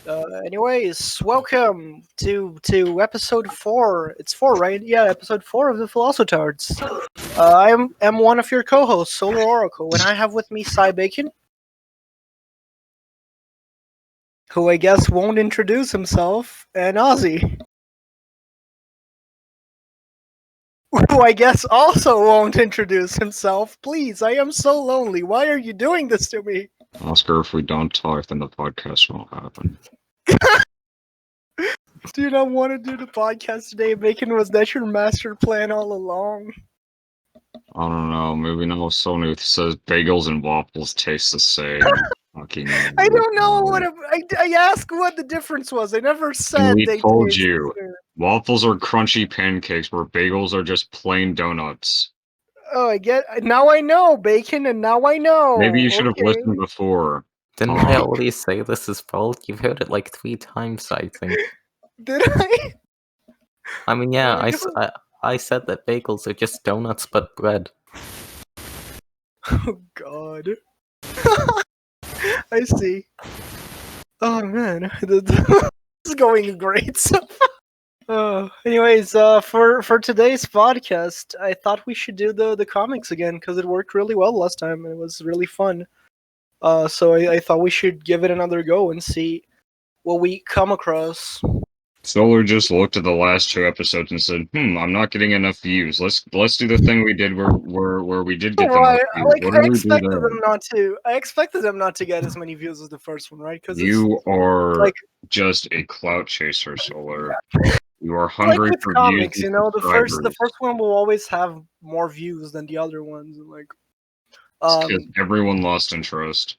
Anyways, welcome to episode 4. It's 4, right? Yeah, episode 4 of the Philosotards. I am one of your co-hosts, Solar Oracle, and I have with me Cy Bacon, who I guess won't introduce himself, and Ozzy, who I guess also won't introduce himself. Please, I am so lonely. Why are you doing this to me? Oscar, if we don't talk, then the podcast won't happen. Do you not want to do the podcast today, Bacon? Was that your master plan all along? I don't know. Maybe now Sony says bagels and waffles taste the same. Fucking. I don't know what I asked what the difference was. I never said We they told taste you. the same. Waffles are crunchy pancakes, where bagels are just plain donuts. Oh, I get. Now I know, Bacon, and now I know. Maybe you should have Okay. listened before. Didn't I already say this is fault? You've heard it like 3 times, I think. Did I? I mean, yeah, Yeah, I said that bagels are just donuts but bread. Oh God. I see. Oh man, this is going great. Anyways, for today's podcast, I thought we should do the comics again because it worked really well last time. It was really fun. So I thought we should give it another go and see what we come across. Solar just looked at the last 2 episodes and said, I'm not getting enough views. Let's do the thing we did where we did get the most views. Like What I did we do expected there? them not to. I expected them not to get as many views as the first one, right? Because You are like- just a clout chaser, Solar. You are like hungry with for comics, views. you and know, the subscribers. first one will always have more views than the other ones, and like. It's 'cause everyone lost interest.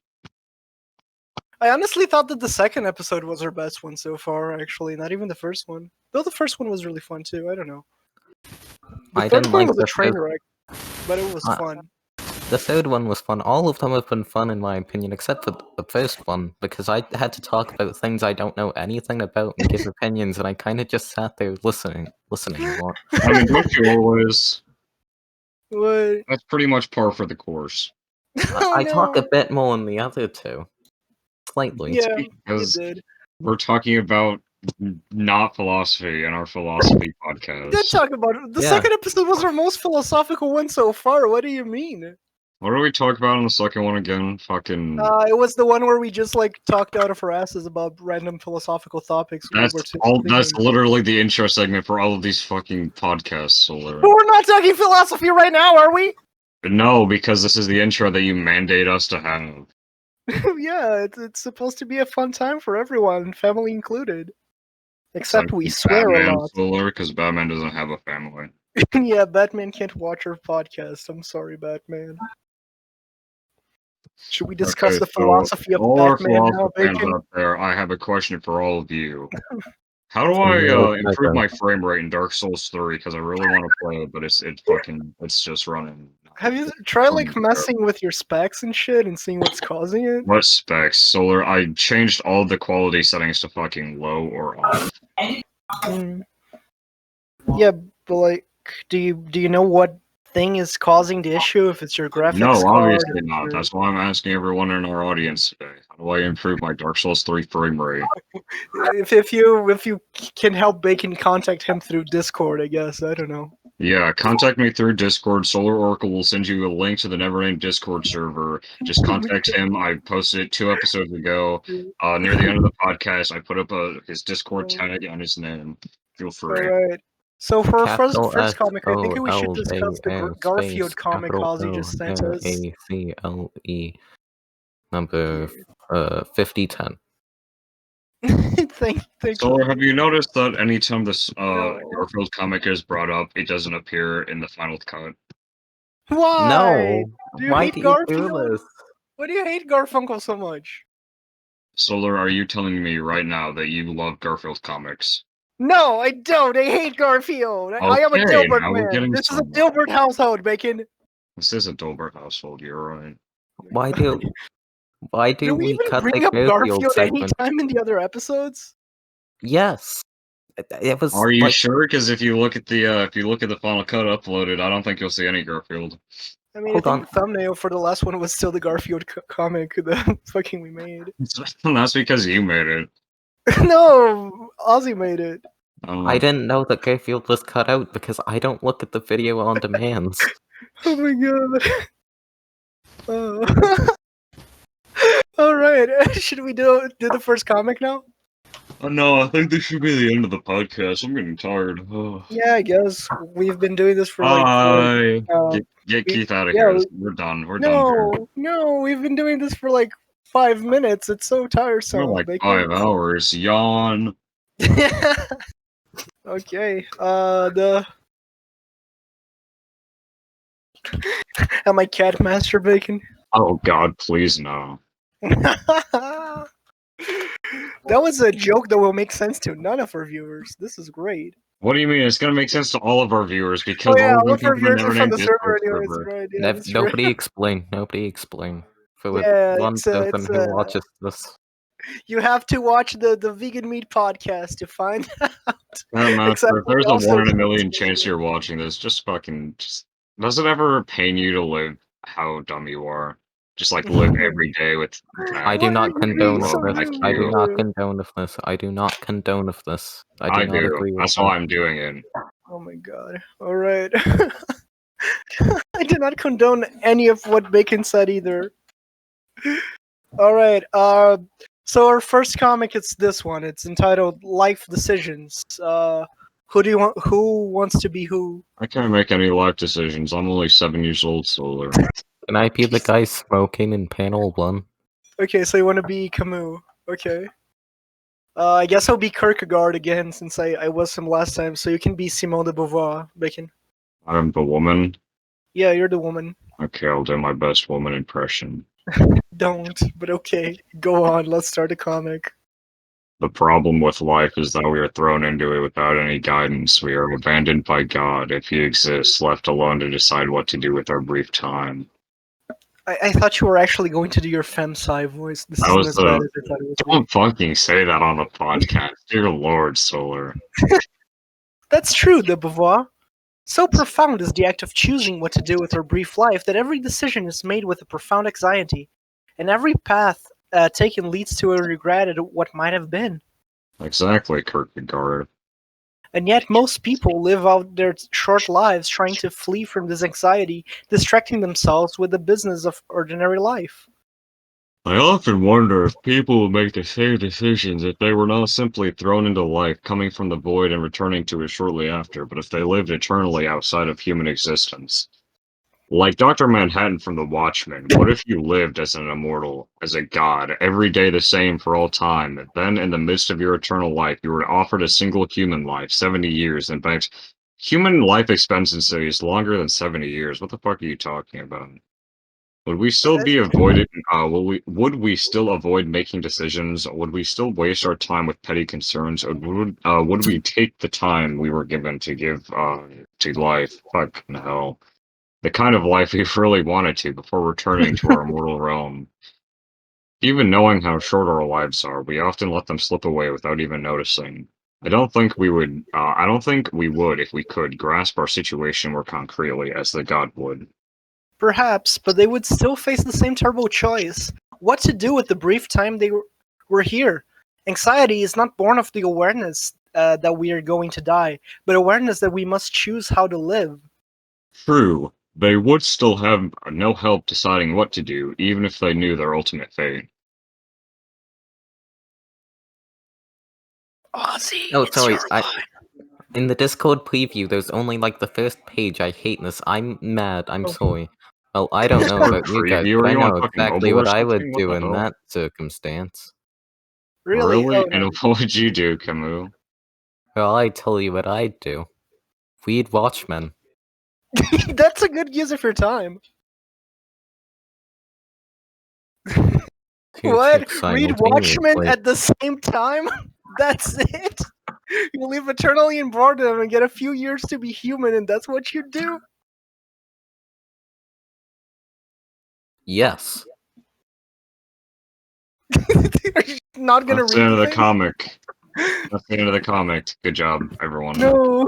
I honestly thought that the second episode was our best one so far. Actually, not even the first one. Though the first one was really fun too. I don't know. The I third didn't one like was a the train third- wreck, but it was fun. The third one was fun. All of them have been fun in my opinion, except for the first one, because I had to talk about things I don't know anything about and give opinions, and I kind of just sat there listening a lot. I mean, don't you always? What? That's pretty much par for the course. Oh, I talk a no. bit more in the other two. Slightly. Yeah, you Because did. we're talking about not philosophy in our philosophy podcast. We did talk about it. The Yeah. second episode was our most philosophical one so far. What do you mean? What did we talk about in the second one again? Fucking. It was the one where we just like talked out of our asses about random philosophical topics. That's That's literally the intro segment for all of these fucking podcasts, Solar. But we're not talking philosophy right now, are we? No, because this is the intro that you mandate us to have. Yeah, it's supposed to be a fun time for everyone, family included. Except we swear Batman, a lot. Solar, because Batman doesn't have a family. Yeah, Batman can't watch our podcast. I'm sorry, Batman. Should we discuss the philosophy of all our Batman now, philosophy fans Bacon? out there, I have a question for all of you. How do I improve my frame rate in Dark Souls 3? Because I really want to play it, but it's just running. Have you tried like messing with your specs and shit and seeing what's causing it? What specs? Solar, I changed all the quality settings to fucking low or off. Yeah, but like, do you know what thing is causing the issue? If it's your graphics No, card, obviously not. That's why I'm asking everyone in our audience today. How do I improve my Dark Souls 3 frame rate? If you can help Bacon, contact him through Discord, I guess. I don't know. Yeah, contact me through Discord. Solar Oracle will send you a link to the Nevernamed Discord server. Just contact him. I posted it 2 episodes ago. Near the end of the podcast, I put up his Discord tag and his name. Feel free. Alright. So for our first Capital comic, I think we should discuss the SOLAR Garfield space comic capital Ozzy just sent us. LACLE number 5010. Thank So, you. have you noticed that anytime this Garfield comic is brought up, it doesn't appear in the final cut? Why? No. Do you Why hate do you Garfield? do this? Why do you hate Garfunkel so much? Solar, are you telling me right now that you love Garfield comics? No, I don't. I hate Garfield. I am a Okay, Dilbert now we're man. getting This is a somewhere. Dilbert household, Bacon. This is a Dolbert household, you're right. Why do Do we even cut bring the up Garfield Garfield segment? anytime in the other episodes? Yes. It was. Are you like, sure? Because if you look at the final cut uploaded, I don't think you'll see any Garfield. I mean, Hold I think on. the thumbnail for the last one was still the Garfield comic that fucking we made. That's because you made it. No, Ozzy made it. I didn't know that Garfield was cut out because I don't look at the video on demand. Oh my god. Oh. All right. Should we do the first comic now? Oh no, I think this should be the end of the podcast. I'm getting tired. Yeah, I guess we've been doing this for like Bye. uh, Get we, Keith out of yeah. here. We're done. We're done here. No, we've been doing this for like 5 minutes. It's so We're tiresome. like Bacon. 5 hours. Yawn. Okay. Am I cat master bacon? Oh God, please no. That was a joke that will make sense to none of our viewers. This is great. What do you mean? It's gonna make sense to all of our viewers Oh because yeah, all of all them of our come from the viewers are from Neverland the server Discord anyways, server. right? Yeah, that's true. Nobody explain. Nobody explain. For the Yeah, one it's person who watches this. you have to watch the vegan meat podcast to find out. Master, if Exactly. there's a Also, 1 in a million chance you're watching this, just fucking does it ever pain you to live how dumb you are? Just like live every day with that. I do why are not you condone being of so this. Like mean? I do you. not condone of this. I do not condone of this. I do I not do. agree with That's that. why I'm doing it. Oh my god. All right. I do not condone any of what Bacon said either. All right. So our first comic is this one. It's entitled "Life Decisions." Who do you want? Who wants to be who? I can't make any life decisions. I'm only 7 years old, Solar. Can I be the guy smoking in panel 1? Okay, so you want to be Camus. Okay. I guess I'll be Kierkegaard again since I was him last time. So you can be Simone de Beauvoir, Bacon. I'm the woman. Yeah, you're the woman. Okay, I'll do my best woman impression. Don't, but okay. Go on. Let's start a comic. The problem with life is that we are thrown into it without any guidance. We are abandoned by God, if He exists, left alone to decide what to do with our brief time. I thought you were actually going to do your femsci voice. This That isn't was as bad the. as I thought it would be. Don't fucking say that on the podcast. Dear Lord, Solar. That's true, de Beauvoir. So profound is the act of choosing what to do with our brief life that every decision is made with a profound anxiety, and every path taken leads to a regret at what might have been. Exactly, Kierkegaard. And yet most people live out their short lives trying to flee from this anxiety, distracting themselves with the business of ordinary life. I often wonder if people would make the same decisions if they were not simply thrown into life, coming from the void and returning to it shortly after, but if they lived eternally outside of human existence. Like Dr. Manhattan from The Watchmen, what if you lived as an immortal, as a god, every day the same for all time, then in the midst of your eternal life, you were offered a single human life, 70 years. In fact, human life expectancy is longer than 70 years. What the fuck are you talking about? Would we still be avoided? Would we still avoid making decisions? Would we still waste our time with petty concerns? Or would we take the time we were given to give to life? Fucking hell, the kind of life we really wanted to before returning to our mortal realm. Even knowing how short our lives are, we often let them slip away without even noticing. I don't think we would. I don't think we would if we could grasp our situation more concretely as the god would. Perhaps, but they would still face the same terrible choice. What to do with the brief time they were here? Anxiety is not born of the awareness that we are going to die, but awareness that we must choose how to live. True, they would still have no help deciding what to do, even if they knew their ultimate fate. Ozzy, Oh, it's sorry. your line. In the Discord preview, there's only like the first page. I hate this. I'm mad. I'm Oh. sorry. Well, I don't know Discord about you guys, preview? but Are I you on know fucking exactly mobile or what I would something? What do the in hell? that circumstance. Really? Really? Oh And no. what would you do, Camus? Well, I tell you what I'd do. Read Watchmen. That's a good use of your time. Two What? chicks Read Watchmen simultaneously. at the same time? That's it? You live eternally in boredom and get a few years to be human, and that's what you do? Yes. You're not gonna That's the read end of the things? comic. That's the end of the comic. Good job, everyone. No.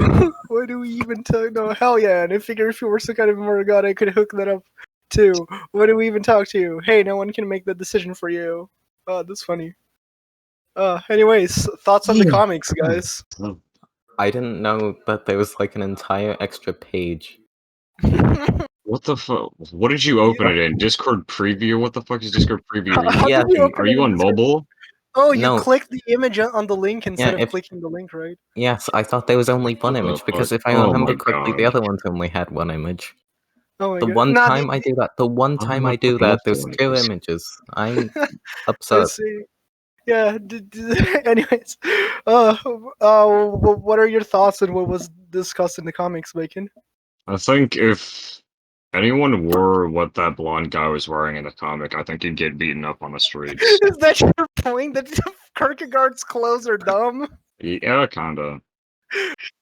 Why do we even talk? No, hell yeah. And I figure if you were some kind of immortal god, I could hook that up too. What do we even talk to? Hey, no one can make that decision for you. Oh, that's funny. Anyways, thoughts on the comics, guys. I didn't know that there was like an entire extra page. What the fuck? What did you open it in? Discord preview? What the fuck is Discord preview? Are How you Yeah. did you fucking, open are it you in on Discord? mobile? Oh, you No. clicked the image on the link instead of if- clicking the link, right? Yes, I thought there was only one What the image because fuck? if I Oh remember my correctly, the god. other ones only had one image. Oh my The god. one Nah, time I do that, I'm not fucking there's listening to two this. images. I'm I upset. see. Yeah. Anyways, what are your thoughts on what was discussed in the comics, Bacon? I think if anyone wore what that blonde guy was wearing in the comic, I think he'd get beaten up on the streets. Is that your point? That Kierkegaard's clothes are dumb? Yeah, kinda.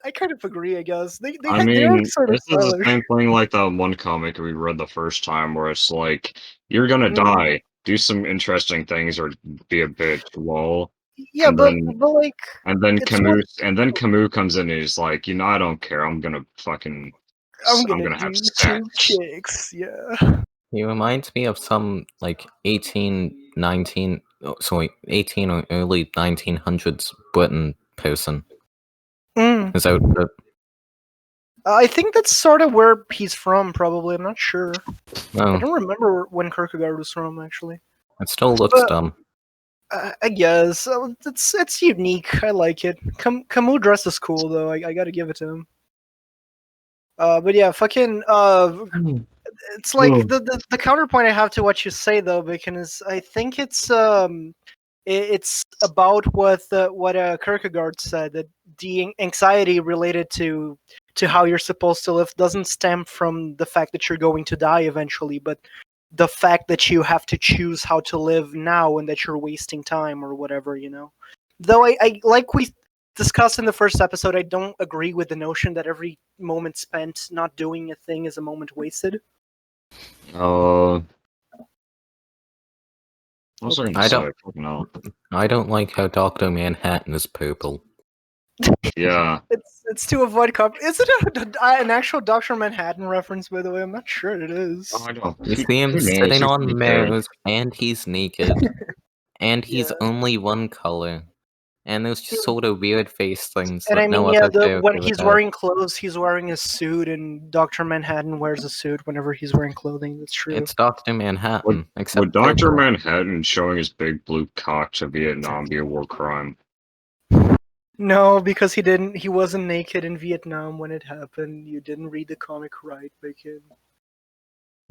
I kind of agree. I guess I they're mean, sort of this is the stylish. same thing like that one comic we read the first time where it's like, you're gonna Mm. die, do some interesting things or be a bitch, lol. Yeah, And but then like it's what Camus comes in and he's like, you know, I don't care, I'm gonna fucking I'm I'm gonna gonna have do. Two sex. chicks. Yeah. He reminds me of some like 18 or early 1900s Britain person. Mm. Is that I think that's sort of where he's from. Probably. I'm not sure. I no? don't remember when Kierkegaard was from actually. It still looks But dumb. I guess it's unique. I like it. Camus dress is cool though. I gotta give it to him. But yeah, fucking. It's like the counterpoint I have to what you say though, because I think it's about what Kierkegaard said, that the anxiety related to how you're supposed to live doesn't stem from the fact that you're going to die eventually, but the fact that you have to choose how to live now and that you're wasting time or whatever, you know. Though I like we discussed in the first episode, I don't agree with the notion that every moment spent not doing a thing is a moment wasted. What was I gonna I say? don't. Fucking hell. I don't like how Doctor Manhattan is purple. Yeah. It's to avoid Is it an actual Doctor Manhattan reference? By the way, I'm not sure it is. Oh, I know. You see him Who knows? sitting Who on fucking cares? mirrors, and he's naked, and he's Yeah, only one color. And those just sort of weird face things and I that mean, no yeah, other when character would he's have. wearing clothes, he's wearing a suit, and Doctor Manhattan wears a suit whenever he's wearing clothing. That's true. It's Doctor Manhattan, Would except Dr. purple. Manhattan showing his big blue cock to Vietnam be a war crime? No, because he didn't. He wasn't naked in Vietnam when it happened. You didn't read the comic right, Bacon.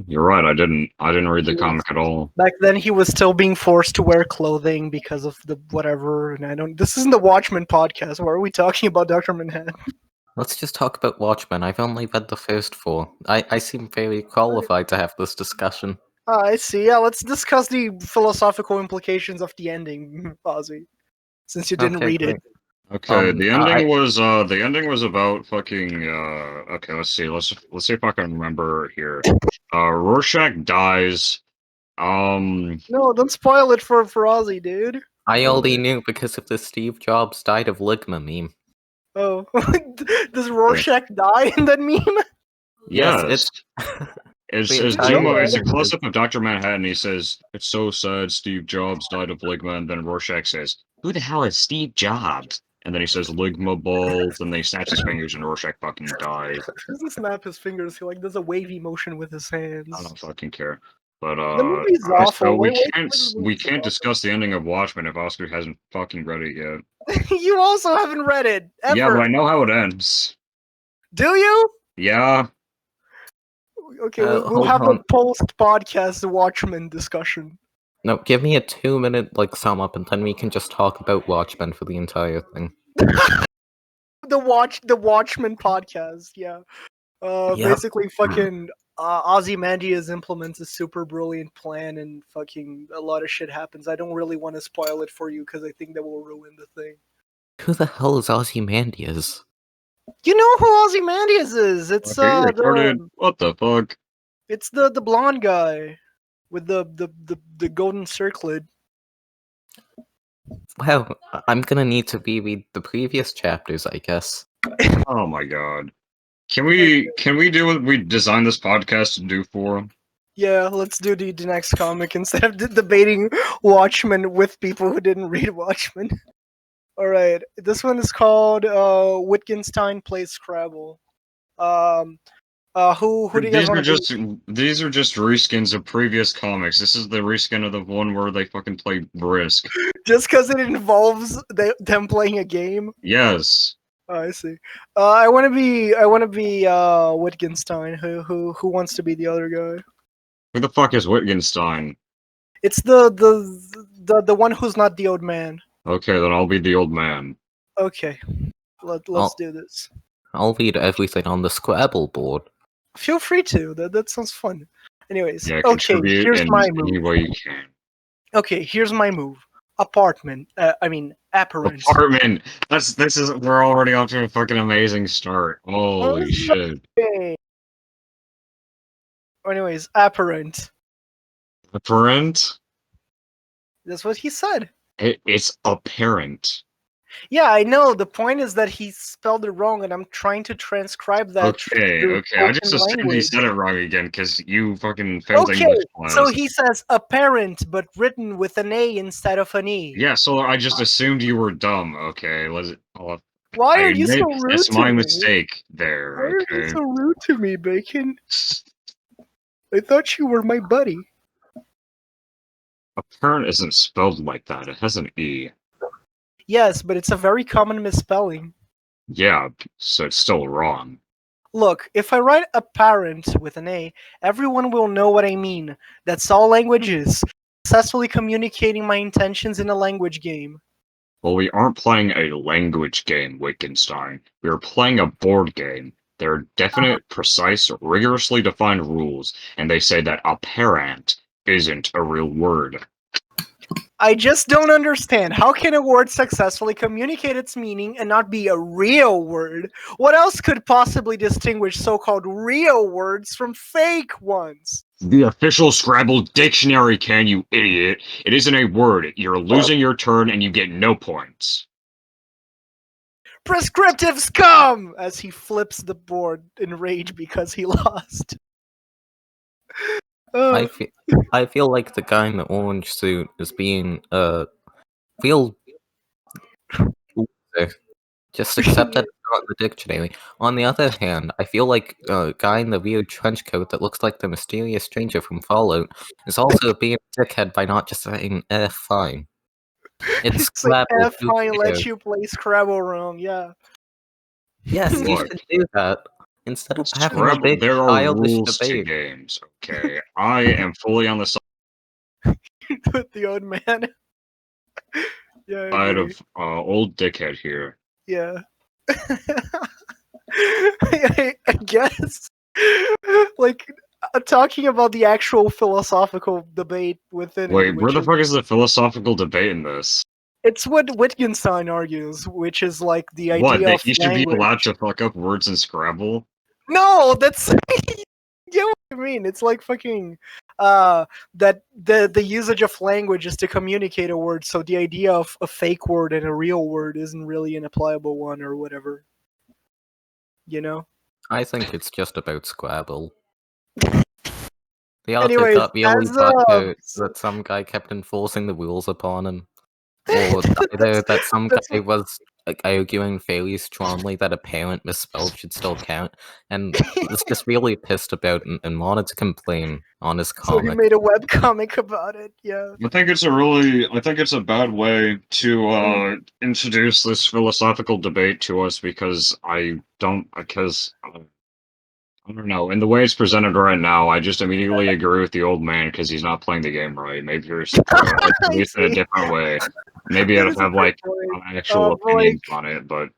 You're right, I didn't read the He was comic at all. back then. He was still being forced to wear clothing because of the whatever. And I don't. This isn't the Watchmen podcast. Why are we talking about Doctor Manhattan? Let's just talk about Watchmen. I've only read the first 4. I seem very qualified to have this discussion. I see. Yeah, let's discuss the philosophical implications of the ending, Ozzy. Since you didn't read great. it. Okay, the I ending was about fucking okay, let's see. Let's see if I can remember here. Rorschach dies. No, don't spoil it for Ozzy, dude. already knew because of the Steve Jobs died of Ligma meme. Oh, does Rorschach die in that meme? Yes, Yes. the As entire Zuma, it's a meme close is- up of Dr. Manhattan. He says, "It's so sad Steve Jobs died of Ligma," and then Rorschach says, "Who the hell is Steve Jobs?" And then he says, "Ligma balls," and then he snaps his fingers, and Rorschach fucking dies. He doesn't snap his fingers. He like does a wavy motion with his I hands. don't fucking care. But The movie's so awful. Wait, the we movie's can't awful. discuss the ending of Watchmen if Oscar hasn't fucking read it yet. You also haven't read it Yeah, but ever. I know how it ends. Do you? Yeah. Okay, we'll hold have a on. post-podcast Watchmen discussion. No, give me a 2-minute sum up, and then we can just talk about Watchmen for the entire thing. The Watchmen podcast. Yeah. Yep. Basically, fucking Ozymandias implements a super brilliant plan, and fucking a lot of shit happens. I don't really want to spoil it for you because I think that will ruin the thing. Who the hell is Ozymandias? You know who Ozymandias is? It's Okay, you recorded. What the fuck? it's the blonde guy with the golden circlet. Well, I'm gonna need to reread the previous chapters, I guess. Oh my god. Can we do what we designed this podcast to do for? Yeah, let's do the next comic instead of debating Watchmen with people who didn't read Watchmen. All right, this one is called Wittgenstein Plays Scrabble. Um, who do you guys These want are to be? just reskins of previous comics. This is the reskin of the one where they fucking play Brisk. Just because it involves them playing a game. Yes. Oh, I see. I want to be Wittgenstein. Who wants to be the other guy? Who the fuck is Wittgenstein? It's the one who's not the old man. Okay, then I'll be the old man. Okay, let's I'll, do this. I'll read everything on the Scrabble board. Feel free to. That sounds fun. Anyways, Yeah, okay. contribute Here's in my any move. way you can. Okay, here's my move. Apartment. Apparent. Apartment. We're already off to a fucking amazing start. Holy shit. Okay. Anyways, apparent. Apparent? That's what he said. It's apparent. Yeah, I know. The point is that he spelled it wrong, and I'm trying to transcribe that through I just spoken assumed he language. said it wrong again because you fucking failed Okay, English so class. he says apparent, but written with an A instead of an E. Yeah, so I just assumed you were dumb. Okay, Why I are you so admit rude it's to my me? mistake Why there. are you Okay. so rude to me, Bacon? I thought you were my buddy. Apparent isn't spelled like that. It has an E. Yes, but it's a very common misspelling. Yeah, so it's still wrong. Look, if I write apparent with an A, everyone will know what I mean. That's all language is. Successfully communicating my intentions in a language game. Well, we aren't playing a language game, Wittgenstein. We are playing a board game. There are definite, precise, rigorously defined rules, and they say that apparent isn't a real word. I just don't understand. How can a word successfully communicate its meaning and not be a real word? What else could possibly distinguish so-called real words from fake ones? The official Scrabble dictionary, can you idiot? It isn't a word. You're losing your turn and you get no points. Prescriptive scum! As he flips the board in rage because he lost. I feel like the guy in the orange suit is being feel just accept that it's not in the dictionary. On the other hand, I feel like a guy in the weird trench coat that looks like the mysterious stranger from Fallout is also being a dickhead by not just saying fine. It's It's like Scrabble, F who fine cares? lets you play Scrabble wrong, yeah. Yes, you Look, should do that instead of having a Scrabble, big there are childish rules to debate. games, okay? I am fully on the With the old man. Yeah, I side agree. of old dickhead here. Yeah. I guess. Like, talking about the actual philosophical debate within it, Wait, where which the is. fuck is the philosophical debate in this? It's what Wittgenstein argues, which is like the What, idea that of he should be allowed language. to fuck up words in Scrabble? No, that's. You get what I mean? It's like fucking. That the usage of language is to communicate a word, so the idea of a fake word and a real word isn't really an applicable one or whatever. You know? I think it's just about Scrabble. The author Anyways, got really as butthurt that some guy kept enforcing the rules upon him. Or either that some that's guy was arguing fairly strongly that a parent misspelled should still count, and was just really pissed about and wanted to complain on his so he comic. made a webcomic about it. Yeah. I think it's a bad way to introduce this philosophical debate to us because I don't know. In the way it's presented right now, I just immediately agree with the old man because he's not playing the game right. Maybe there's at I least in a see. different way. Maybe That I'd is a have fair like point. actual But like, opinions on it, but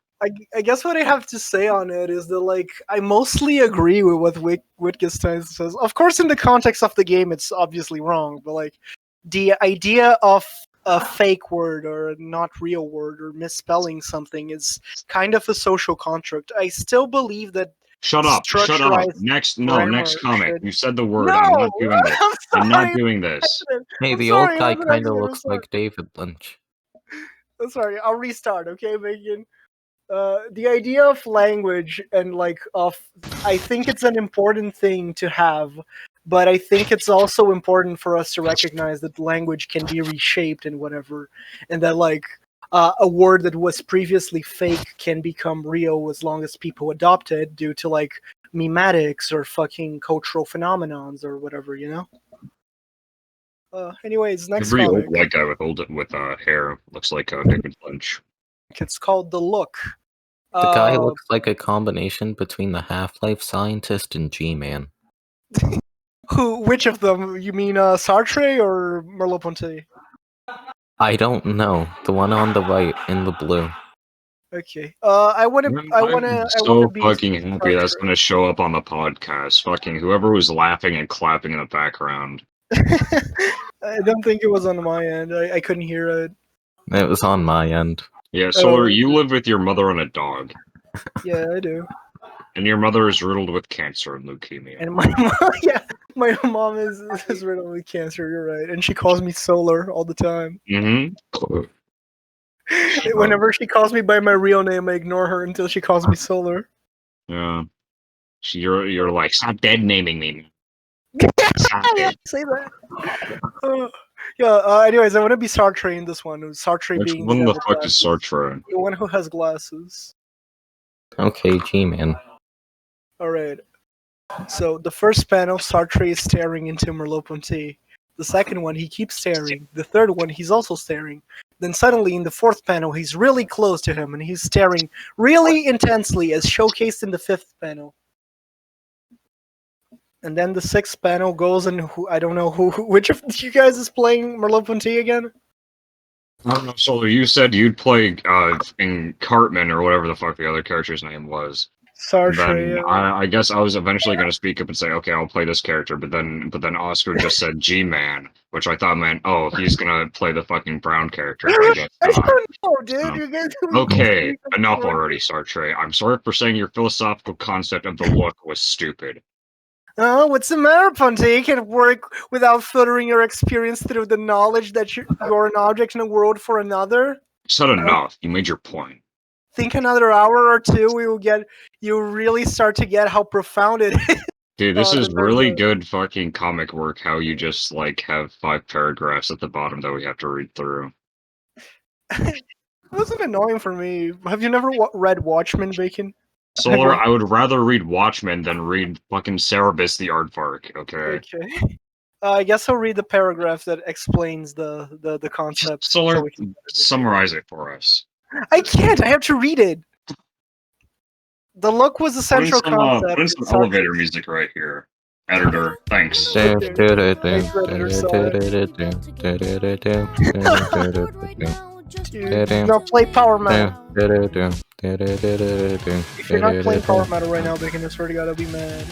I guess what I have to say on it is that like I mostly agree with what Wittgenstein says. Of course, in the context of the game, it's obviously wrong. But like the idea of a fake word or a not real word or misspelling something is kind of a social construct. I still believe that shut up. structurized Next grammar comic. should. You said the word. No, I'm not doing this. I'm I'm not sorry. doing this. Hey, I'm the old sorry. It guy was an kind of accident. I'm looks sorry. like David Lynch. I'm sorry. I'll restart. Okay, Megan. The idea of language and like of I think it's an important thing to have But I think it's also important for us to recognize that language can be reshaped and whatever, and that like a word that was previously fake can become real as long as people adopt it due to like memetics or fucking cultural phenomenons or whatever, you know. Anyways, next Every old comic. white guy with hair looks like David Lynch. It's called The Look. The guy looks like a combination between the Half-Life scientist and G-Man. Which of them? You mean Sartre or Merleau-Ponty? I don't know. The one on the right in the blue. Okay. I wanna I'm so be fucking happy that's Sartre. gonna show up on the podcast. Fucking whoever was laughing and clapping in the background. I don't think it was on my end. I couldn't hear it. It was on my end. Yeah, Solar, you live with your mother and a dog. Yeah, I do. And your mother is riddled with cancer and leukemia. And my mom, yeah, my mom is riddled with cancer. You're right, and she calls me Solar all the time. Mm-hmm. Whenever she calls me by my real name, I ignore her until she calls me Solar. Yeah. You're like, stop dead naming me. Stop it. Say that. Anyways, I want to be Sartre in this one. Sartre Which being one the the guy with fuck is glasses. Sartre? The one who has glasses. Okay, G-Man. Alright. So, the first panel, Sartre is staring into Merleau-Ponty. The second one, he keeps staring. The third one, he's also staring. Then suddenly, in the fourth panel, he's really close to him, and he's staring really intensely, as showcased in the fifth panel. And then the sixth panel goes, and I don't know which of you guys is playing Merleau-Ponty again? I don't know, Solar, you said you'd play in Cartman or whatever the fuck the other character's name was. Sartre, Then yeah. I guess I was eventually going to speak up and say, okay, I'll play this character, but then Oscar just said G-Man, which I thought meant, oh, he's going to play the fucking brown character. But I guess I not. don't know, dude. You guys Okay, enough already, Sartre. I'm sorry for saying your philosophical concept of the look was stupid. Oh, what's the matter, Ponte? You can work without filtering your experience through the knowledge that you're an object in a world for another. Said enough. You made your point. Think another hour or two, you'll really start to get how profound it is. Dude, this is really good fucking comic work, how you just, like, have 5 paragraphs at the bottom that we have to read through. It wasn't annoying for me. Have you never read Watchmen, Bacon? Solar, I would rather read Watchmen than read fucking Cerebus the Aardvark, okay? Okay. I guess I'll read the paragraph that explains the concept. Solar, so we can summarize it for us. I can't. I have to read it. The look was the central concept. Put in some elevator music right here. Editor, thanks. Dude, no, play Power Metal. If you're not playing Power Metal right now, Bacon, I swear to God, I'll be mad.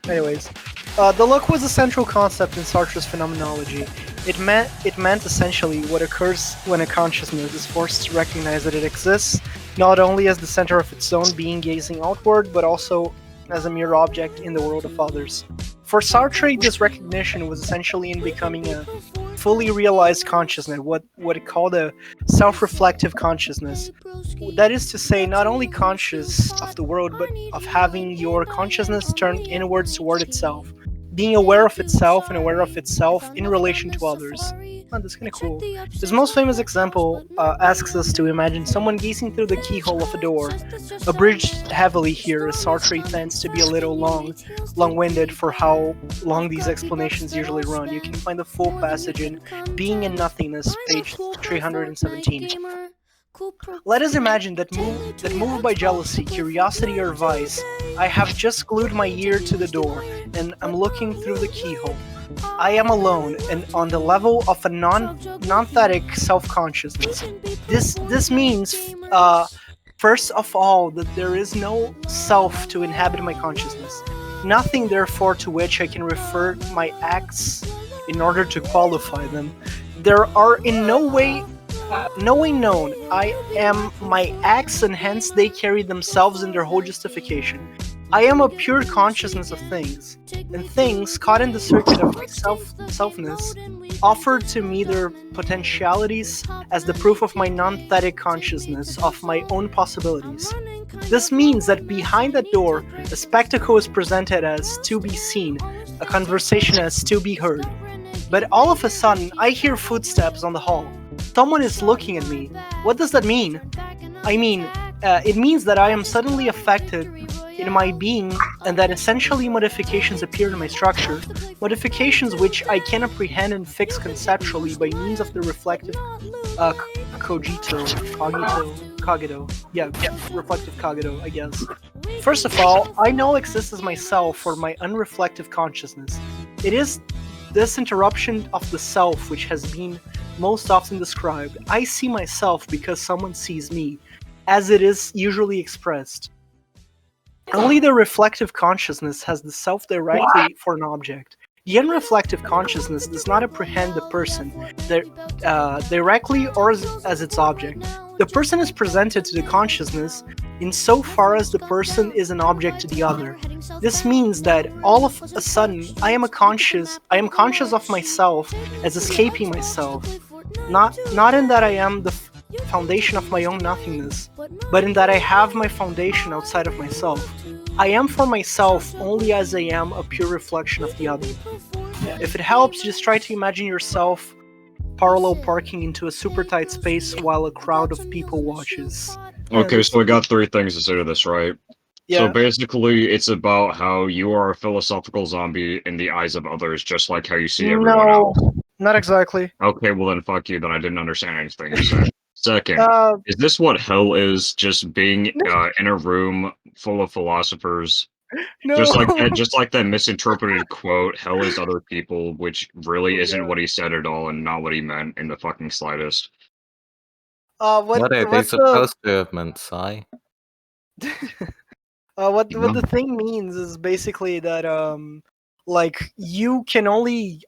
Anyways, the look was the central concept in Sartre's phenomenology. It meant essentially what occurs when a consciousness is forced to recognize that it exists, not only as the center of its own being gazing outward, but also as a mere object in the world of others. For Sartre, this recognition was essentially in becoming a fully realized consciousness, what it called a self-reflective consciousness. That is to say, not only conscious of the world, but of having your consciousness turned inwards toward itself, being aware of itself and aware of itself in relation to others. Oh, that's kind of cool. His most famous example asks us to imagine someone gazing through the keyhole of a door, abridged heavily here as Sartre tends to be a little long-winded for how long these explanations usually run. You can find the full passage in Being and Nothingness, page 317. Let us imagine that moved by jealousy, curiosity, or vice, I have just glued my ear to the door, and I'm looking through the keyhole. I am alone, and on the level of a non-thetic self-consciousness. This means, first of all, that there is no self to inhabit my consciousness. Nothing, therefore, to which I can refer my acts in order to qualify them. There are in no way known. I am my acts, and hence they carry themselves in their whole justification. I am a pure consciousness of things, and things caught in the circuit of my selfness offer to me their potentialities as the proof of my non-thetic consciousness of my own possibilities. This means that behind that door, a spectacle is presented as to be seen, a conversation as to be heard. But all of a sudden, I hear footsteps on the hall. Someone is looking at me. What does that mean? I mean, it means that I am suddenly affected in my being, and that essentially modifications appear in my structure, modifications which I can apprehend and fix conceptually by means of the reflective reflective cogito, I guess. First of all, I know exist as myself or my unreflective consciousness. It is this interruption of the self which has been most often described. I see myself because someone sees me, as it is usually expressed. Only the reflective consciousness has the self directly for an object. The unreflective consciousness does not apprehend the person directly or as its object. The person is presented to the consciousness insofar as the person is an object to the other. This means that all of a sudden I am conscious of myself as escaping myself. Not in that I am the foundation of my own nothingness, but in that I have my foundation outside of myself. I am for myself only as I am a pure reflection of the other. If it helps, just try to imagine yourself parallel parking into a super tight space while a crowd of people watches. Okay, so we got 3 things to say to this, right? Yeah. So basically, it's about how you are a philosophical zombie in the eyes of others, just like how you see everyone else. Not exactly. Okay, well then fuck you, then I didn't understand anything you said. Second, Uh, is this what hell is? Just being in a room full of philosophers? no. Just like that misinterpreted quote, hell is other people, which really isn't what he said at all and not what he meant in the fucking slightest. What are they supposed to have meant, Sai? What the thing means is basically that like you only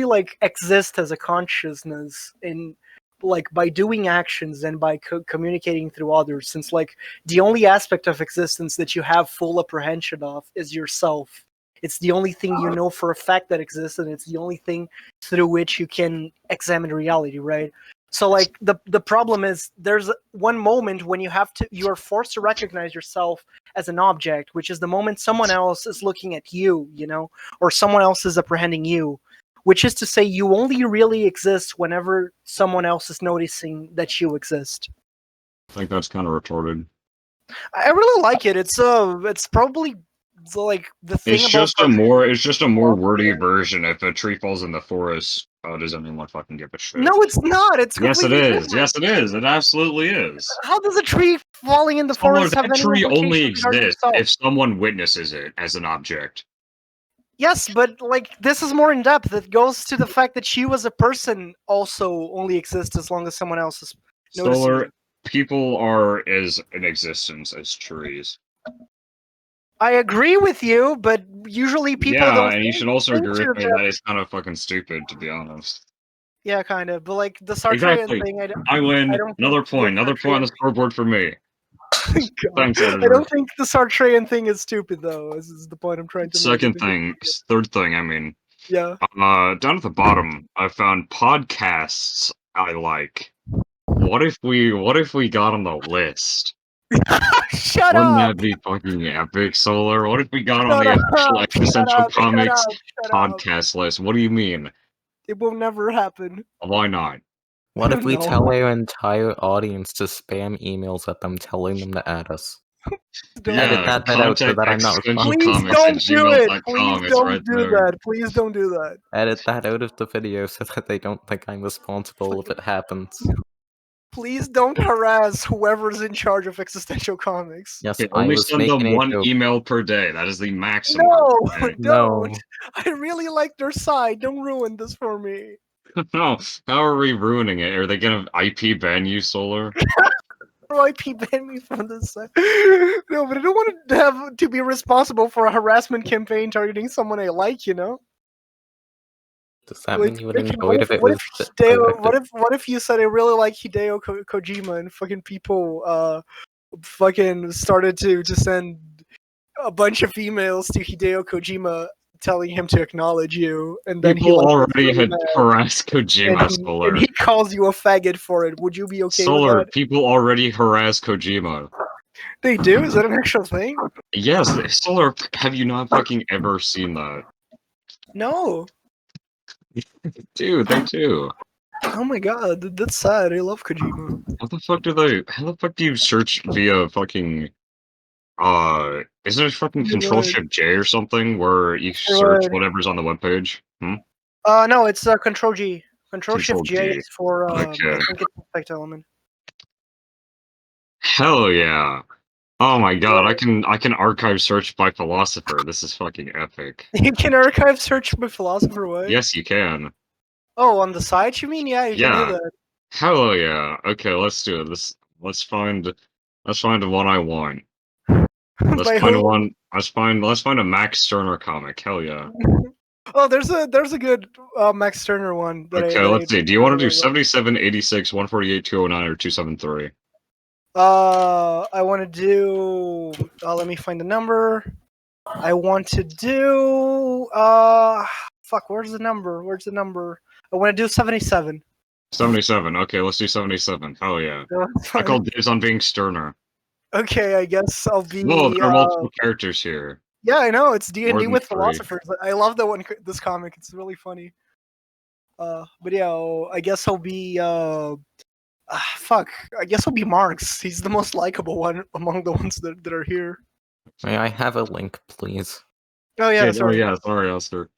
like exist as a consciousness in like by doing actions and by communicating through others, since like the only aspect of existence that you have full apprehension of is yourself. It's the only thing you know for a fact that exists, and it's the only thing through which you can examine reality, right? So like the problem is there's one moment when you are forced to recognize yourself as an object, which is the moment someone else is looking at you, or someone else is apprehending you, which is to say you only really exist whenever someone else is noticing that you exist. I think that's kind of retarded. I really like it. It's probably like the thing it's just a more wordy version. If a tree falls in the forest, does anyone fucking give a shit? No, it's not. It's yes, it is. Different. Yes, it is. It absolutely is. How does a tree falling in the forest have any tree only exists exists if someone witnesses it as an object. Yes, but like this is more in depth. It goes to the fact that she was a person also only exists as long as someone else is noticing. Solar people are as in existence as trees. I agree with you, but usually people don't. Yeah, and you should also agree with me that it's kind of fucking stupid, to be honest. Yeah, kind of. But like the Sartrean thing, I win. Another point on the scoreboard for me. Thanks, editor. I don't think the Sartrean thing is stupid, though. This is the point I'm trying to make. Third thing, I mean. Yeah. Down at the bottom, I found podcasts I like. What if we got on the list? Shut Wouldn't up! that be fucking epic, Solar? What if we got on the actual Existential Comics podcast list? What do you mean? It will never happen. Why not? What if we tell our entire audience to spam emails at them telling them to add us? Edit that out so that I'm not responsible. Please don't do it! Please don't do that! Please don't do that! Edit that out of the video so that they don't think I'm responsible if it happens. Please don't harass whoever's in charge of Existential Comics. Yes, only send them one email per day. That is the maximum. No, don't. I really like their side. Don't ruin this for me. No, how are we ruining it? Are they gonna IP ban you, Solar? IP ban me from this side. No, but I don't want to have to be responsible for a harassment campaign targeting someone I like, Does that mean you would enjoy it if it what was... What if you said I really like Hideo Kojima and fucking people fucking started to send a bunch of emails to Hideo Kojima telling him to acknowledge you, and then he People like gets already really had mad, harassed and Kojima, he Solar. calls you a faggot for it. Would you be okay with Solar, that? people already harassed Kojima. They do? Is that an actual thing? Yes, Solar, have you not fucking ever seen that? No. Dude, they do. Oh my god, that's sad. I love Kojima. How the fuck do you search via fucking, is it fucking Control Right. Shift J or something, where you search Right. whatever's on the webpage? No, it's Control G. Control Shift Control J G. is for I Okay. think it's effect element. Hell yeah. Oh my god, Right. I can archive search by philosopher. This is fucking epic. You can archive search by philosopher way. Yes, you can. Oh, on the site you mean? Yeah, you can do Yeah. that. Hell yeah. Okay, let's do it. Let's find the one I want. Let's By find who? one. Let's find a Max Stirner comic. Hell yeah. Oh, there's a good Max Turner one that Okay, I let's see. Do you want to do 77, 86, 148, 209, or 273? I want to do. Let me find the number. I want to do. Fuck. Where's the number? Where's the number? I want to do 77. 77. Okay, let's do 77. Hell yeah. No, it's I call fine. dibs on being Stirner. Okay, I guess I'll Whoa, be. there are multiple characters here. Yeah, I know it's D and More D than with 3. philosophers. I love that one. This comic, it's really funny. But yeah, I guess I'll be. Fuck. I guess I'll be Marx. He's the most likable one among the ones that are here. May I have a link, please? Oh yeah, Oh sorry. yeah, sorry, Oscar.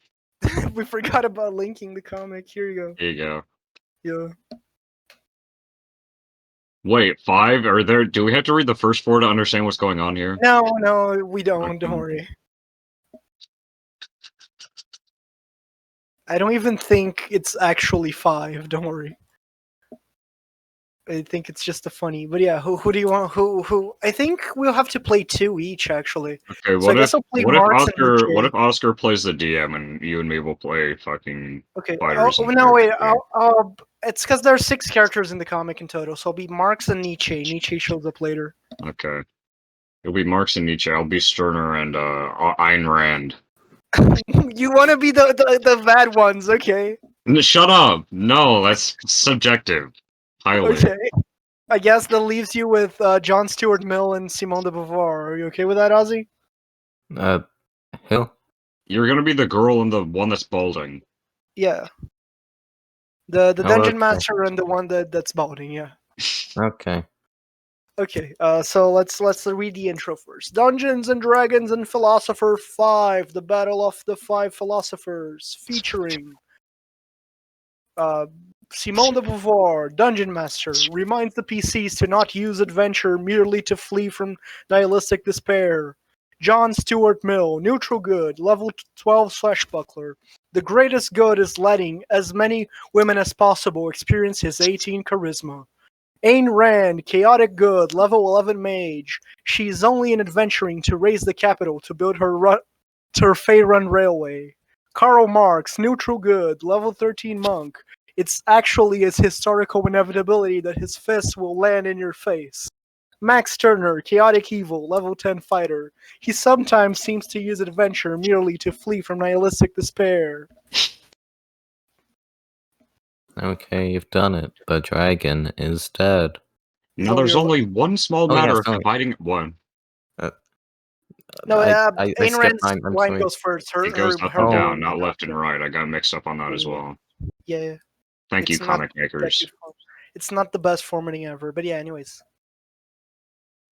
We forgot about linking the comic. Here you go. Here you go. Yeah. Wait, 5? Are there? Do we have to read the first 4 to understand what's going on here? No, we don't. Okay. Don't worry. I don't even think it's actually 5. Don't worry. I think it's just a funny. But yeah, who do you want? Who? I think we'll have to play 2 each actually. Okay, So I guess I'll play Marx and Nietzsche. What if Oscar plays the DM and you and me will play fucking Okay. fighters? Oh and no, wait. characters? It's because there are 6 characters in the comic in total. So I'll be Marx and Nietzsche. Nietzsche shows up later. Okay. It'll be Marx and Nietzsche. I'll be Stirner and Ayn Rand. You want to be the bad ones, okay? Shut up! No, that's subjective. Highly. Okay. I guess that leaves you with John Stuart Mill and Simone de Beauvoir. Are you okay with that, Ozzy? Who? You're gonna be the girl and the one that's balding. Yeah. The Oh, dungeon okay. master and the one that's balding. Yeah. Okay. Okay. So let's read the intro first. Dungeons and Dragons and Philosopher 5: The Battle of the 5 Philosophers, featuring Simone de Beauvoir, Dungeon Master, reminds the PCs to not use adventure merely to flee from nihilistic despair. John Stuart Mill, Neutral Good, level 12 Swashbuckler. The greatest good is letting as many women as possible experience his 18 Charisma. Ayn Rand, Chaotic Good, level 11 Mage. She's only in adventuring to raise the capital to build her Faerun Railway. Karl Marx, Neutral Good, level 13 Monk. It's actually his historical inevitability that his fists will land in your face. Max Turner, Chaotic Evil, level 10 Fighter. He sometimes seems to use adventure merely to flee from nihilistic despair. Okay, you've done it. The dragon is dead. Now there's only one small Oh, yeah, matter of sorry. dividing one. No, I Ayn skipped Rand's mine. I'm line sorry. goes first. It goes up her and Oh. down, not left and right. I got mixed up on that as well. Yeah. Thank you, It's not comic that makers. good it's not the best formatting ever, but yeah. Anyways,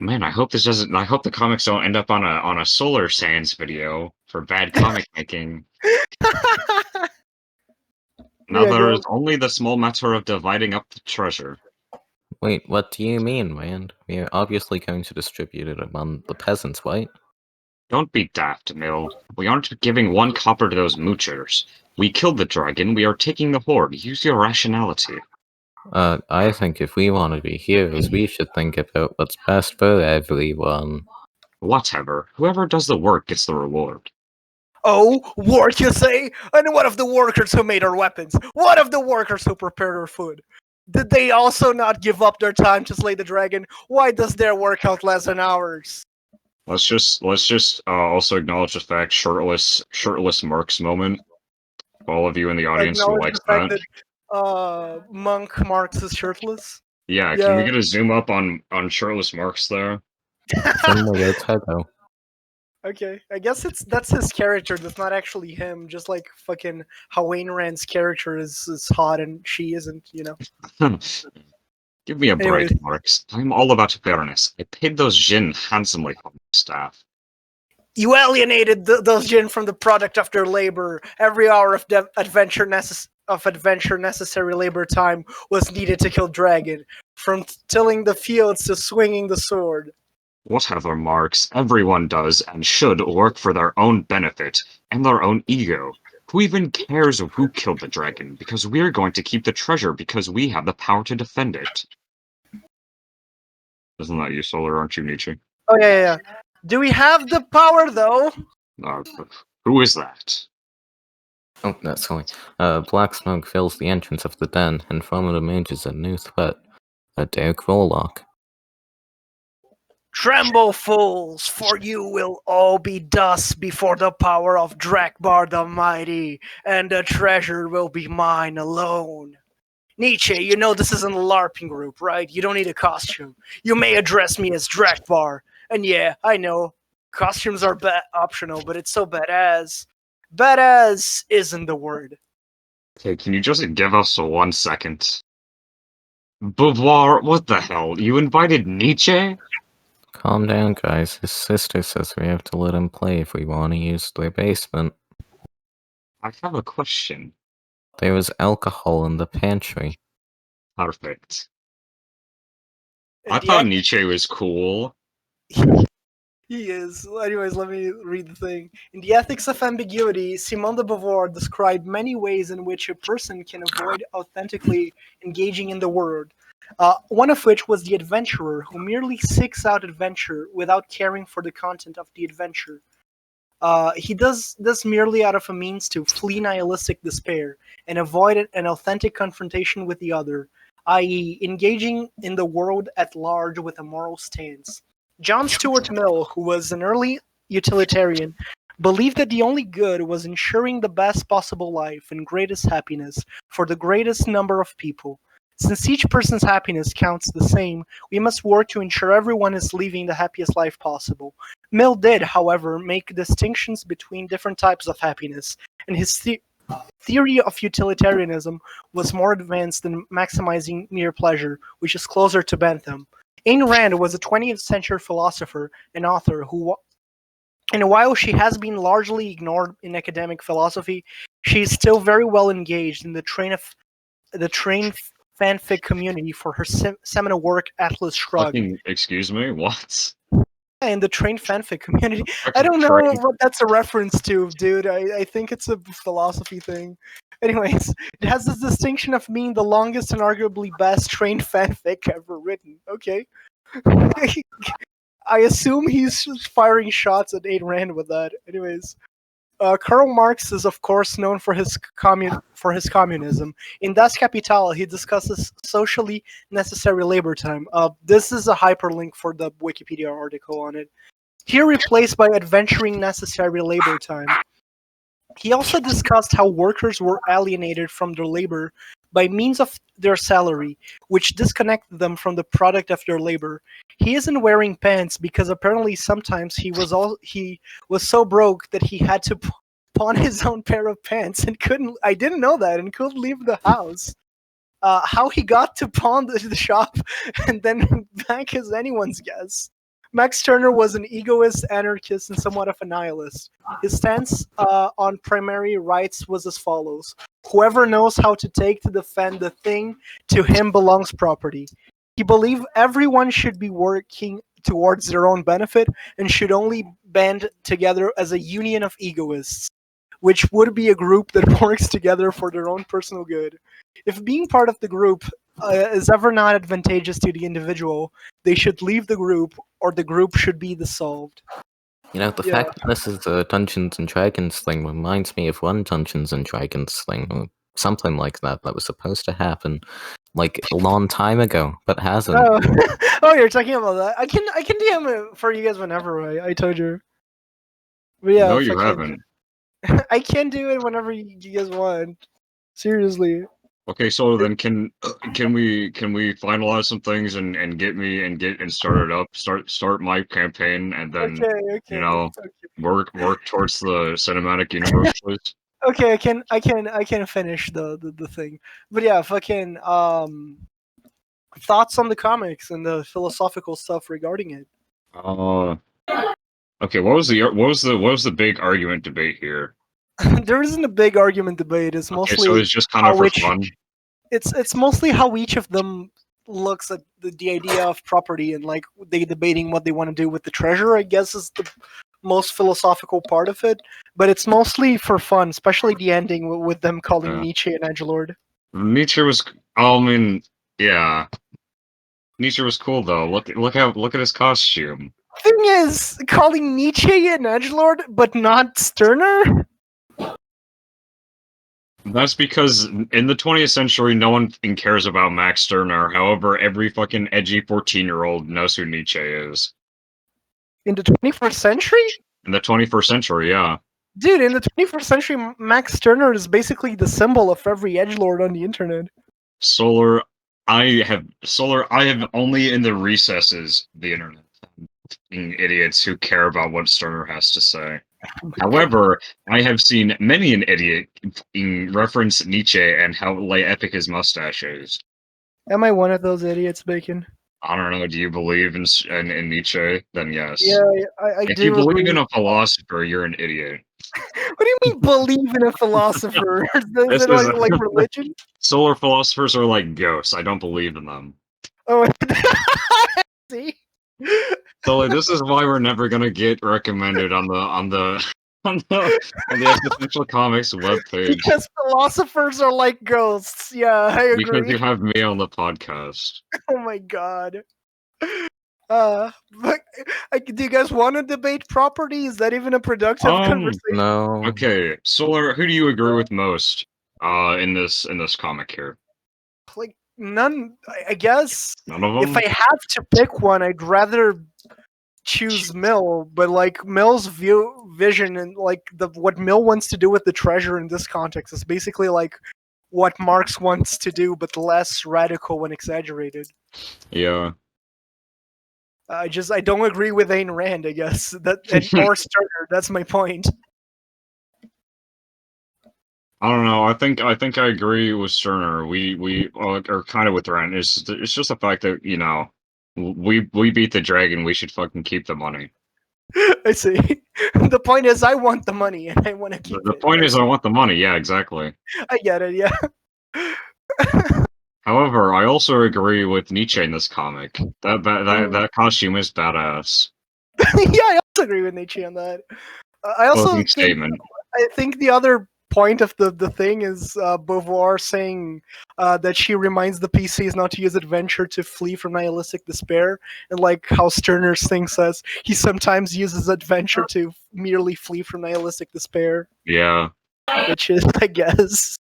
Man, I hope this doesn't. I hope the comics don't end up on a Solar Sands video for bad comic making. Now Yeah, there go. is only the small matter of dividing up the treasure. Wait, what do you mean, Rand? We're obviously going to distribute it among the peasants, right? Don't be daft, Mill. We aren't giving 1 copper to those moochers. We killed the dragon. We are taking the horde. Use your rationality. I think if we want to be heroes, we should think about what's best for everyone. Whatever. Whoever does the work gets the reward. Oh, work, you say? And what of the workers who made our weapons? What of the workers who prepared our food? Did they also not give up their time to slay the dragon? Why does their work outlast than ours? Let's just also acknowledge the fact shirtless Mark's moment. All of you in the audience who Acknowledge likes the fact that. that Monk Marx is shirtless. Yeah, can we Yeah. get a zoom up on shirtless Marks there? Similar to Tego. Okay, I guess that's his character. That's not actually him. Just like fucking how Wayne Rand's character is hot and she isn't. You know. Give me a Anyways, break, Marks. I'm all about fairness. I paid those Jin handsomely on my staff. you alienated those Jin from the product of their labor. Every hour of adventure necessary labor time was needed to kill dragon. From tilling the fields to swinging the sword. Whatever, Marks. Everyone does and should work for their own benefit and their own ego. Who even cares who killed the dragon? Because we're going to keep the treasure because we have the power to defend it. Isn't that you, Solar? Aren't you, Nietzsche? Oh yeah. Do we have the power though? Uh, who is that? Oh, that's silly. Black smoke fills the entrance of the den, and from it emerges a new threat. A Derek Warlock. Tremble, fools, for you will all be dust before the power of Drakbar the Mighty, and the treasure will be mine alone. Nietzsche, you know this isn't a LARPing group, right? You don't need a costume. You may address me as Drakbar. And yeah, I know, costumes are optional, but it's so badass. Badass isn't the word. Okay, can you just give us 1 second? Beauvoir, what the hell? You invited Nietzsche? Calm down, guys. His sister says we have to let him play if we want to use their basement. I have a question. There was alcohol in the pantry. Perfect. And I the thought Nietzsche was cool. He is. Anyways, let me read the thing. In The Ethics of Ambiguity, Simone de Beauvoir described many ways in which a person can avoid authentically engaging in the world. One of which was the adventurer, who merely seeks out adventure without caring for the content of the adventure. He does this merely out of a means to flee nihilistic despair and avoid an authentic confrontation with the other, i.e., engaging in the world at large with a moral stance. John Stuart Mill, who was an early utilitarian, believed that the only good was ensuring the best possible life and greatest happiness for the greatest number of people. Since each person's happiness counts the same, we must work to ensure everyone is living the happiest life possible. Mill did, however, make distinctions between different types of happiness, and his theory of utilitarianism was more advanced than maximizing mere pleasure, which is closer to Bentham. Ayn Rand was a 20th century philosopher and author who, and while she has been largely ignored in academic philosophy, she is still very well engaged in the train fanfic community for her seminal work Atlas Shrugged. Fucking, excuse me? What? In the train fanfic community. I Fucking don't know train. what that's a reference to, dude. I think it's a philosophy thing. Anyways, it has this distinction of being the longest and arguably best train fanfic ever written. Okay. I assume he's just firing shots at Ayn Rand with that. Anyways, Karl Marx is of course known for his communism. In Das Kapital, he discusses socially necessary labor time. This is a hyperlink for the Wikipedia article on it. Here replaced by adventuring necessary labor time. He also discussed how workers were alienated from their labor by means of their salary, which disconnected them from the product of their labor. He isn't wearing pants because apparently sometimes he was so broke that he had to pawn his own pair of pants and couldn't. I didn't know that and couldn't leave the house. How he got to pawn the shop and then back is anyone's guess. Max Turner was an egoist, anarchist, and somewhat of a nihilist. His stance on primary rights was as follows: whoever knows how to take to defend the thing, to him belongs property. He believed everyone should be working towards their own benefit and should only band together as a union of egoists, which would be a group that works together for their own personal good. If being part of the group is ever not advantageous to the individual, they should leave the group, or the group should be dissolved. You know, the fact that this is a Dungeons and Dragons thing reminds me of one Dungeons and Dragons thing. something like that was supposed to happen like a long time ago, but hasn't. Oh, oh, you're talking about that. I can DM it for you guys whenever. I told you. But yeah, No, you fucking, haven't. I can do it whenever you guys want. Seriously. Okay, so then can we finalize some things and get started up, start my campaign, and then Okay. work towards the cinematic universe, please. Okay, I can finish the thing. But yeah, fucking thoughts on the comics and the philosophical stuff regarding it. Uh, okay. What was the big argument debate here? There isn't a big argument debate. It's Okay, so mostly it's just kind of how for each fun. it's mostly how each of them looks at the idea of property and like they debating what they want to do with the treasure. I guess is the most philosophical part of it, but it's mostly for fun, especially the ending with them calling Yeah. Nietzsche an edgelord. Nietzsche was. I mean, yeah. Nietzsche was cool though. Look at his costume. Thing is, calling Nietzsche an edgelord, but not Stirner. That's because in the 20th century, no one cares about Max Stirner. However, every fucking edgy 14-year-old knows who Nietzsche is. In the 21st century? In the 21st century, yeah. Dude, in the 21st century, Max Stirner is basically the symbol of every edgelord on the internet. Solar, I have only in the recesses of the internet. Idiots who care about what Stirner has to say. However, I have seen many an idiot reference Nietzsche and how epic his mustache is. Am I one of those idiots, Bacon? I don't know. Do you believe in Nietzsche? Then yes. Yeah, I If do you believe agree. in a philosopher, you're an idiot. What do you mean believe in a philosopher? Is This it is like religion? solar philosophers are like ghosts. I don't believe in them. Oh, see? So like, this is why we're never gonna get recommended on the Existential Comics webpage. Because philosophers are like ghosts. Yeah, I Because agree. you have me on the podcast. Oh my god. But do you guys want to debate property? Is that even a productive conversation? No. Okay, Solar, who do you agree with most in this comic here? Like none. I guess None of if them? I have to pick one, I'd rather choose Mill. But like Mill's vision and like what Mill wants to do with the treasure in this context is basically like what Marx wants to do, but less radical and exaggerated. Yeah. I don't agree with Ayn Rand. I guess or Stirner. That's my point. I don't know. I think I agree with Sterner. We are kind of with Rand. It's just the fact that we beat the dragon. We should fucking keep the money. I see. The point is, I want the money and I want to keep The it. point is, I want the money. Yeah, exactly. I get it. Yeah. However, I also agree with Nietzsche in this comic. That costume is badass. Yeah, I also agree with Nietzsche on that. I also Closing think statement. the other point of the thing is Beauvoir saying that she reminds the PCs not to use adventure to flee from nihilistic despair, and like how Stirner's thing says he sometimes uses adventure to merely flee from nihilistic despair. Yeah. Which is, I guess,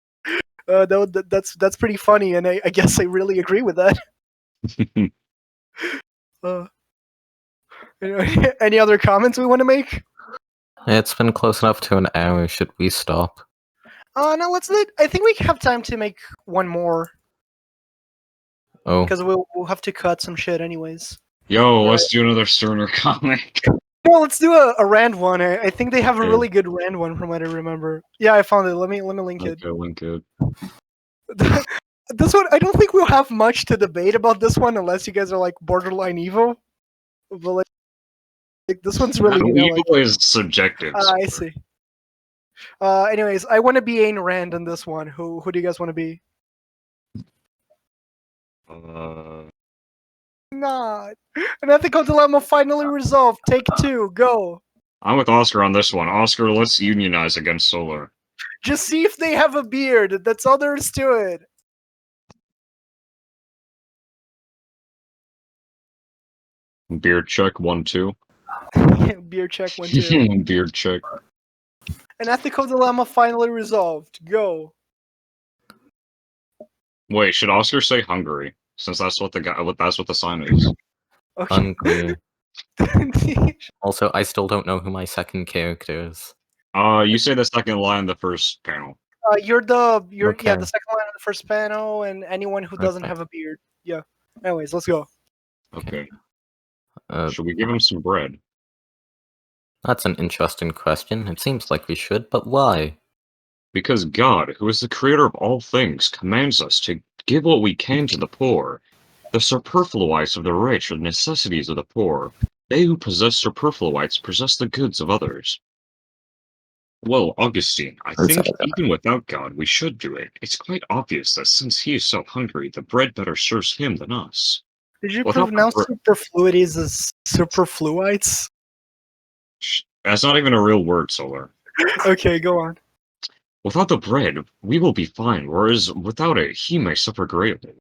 that's pretty funny, and I guess I really agree with that. Any other comments we want to make? It's been close enough to an hour. Should we stop? No, let's let. I think we have time to make one more Oh, because we'll have to cut some shit anyways. Yo, let's do another Sterner comic. No, let's do a Rand one. I think they have a Okay. really good Rand one from what I remember. Yeah, I found it. Let me link it. Okay, link it. This one, I don't think we'll have much to debate about this one unless you guys are like borderline evil. But like this one's really Evil is subjective. I see. Anyways, I want to be Ayn Rand in this one. Who do you guys want to be? Not. An ethical dilemma finally resolved. Take 2. Go. I'm with Oscar on this one. Oscar, let's unionize against Solar. Just see if they have a beard. That's all there is to it. Beard check 1 2. Beard check 1 2. Beard check. An ethical dilemma finally resolved. Go. Wait, should Oscar say Hungary? Since that's what the sign is. Okay. Unclear. Also, I still don't know who my second character is. You say the second line in the first panel. You're the Okay. the second line on the first panel, and anyone who doesn't Okay. have a beard. Yeah. Anyways, let's go. Okay. Uh, Should we give him some bread? That's an interesting question. It seems like we should, but why? Because God, who is the creator of all things, commands us to give what we can to the poor. The superfluities of the rich are the necessities of the poor. They who possess superfluities possess the goods of others. Well, Augustine, I think even without God, we should do it. It's quite obvious that since he is so hungry, the bread better serves him than us. Did you Without the pronounce bre- superfluities as superfluites? That's not even a real word, Solar. Okay, go on. Without the bread, we will be fine, whereas without it, he may suffer greatly.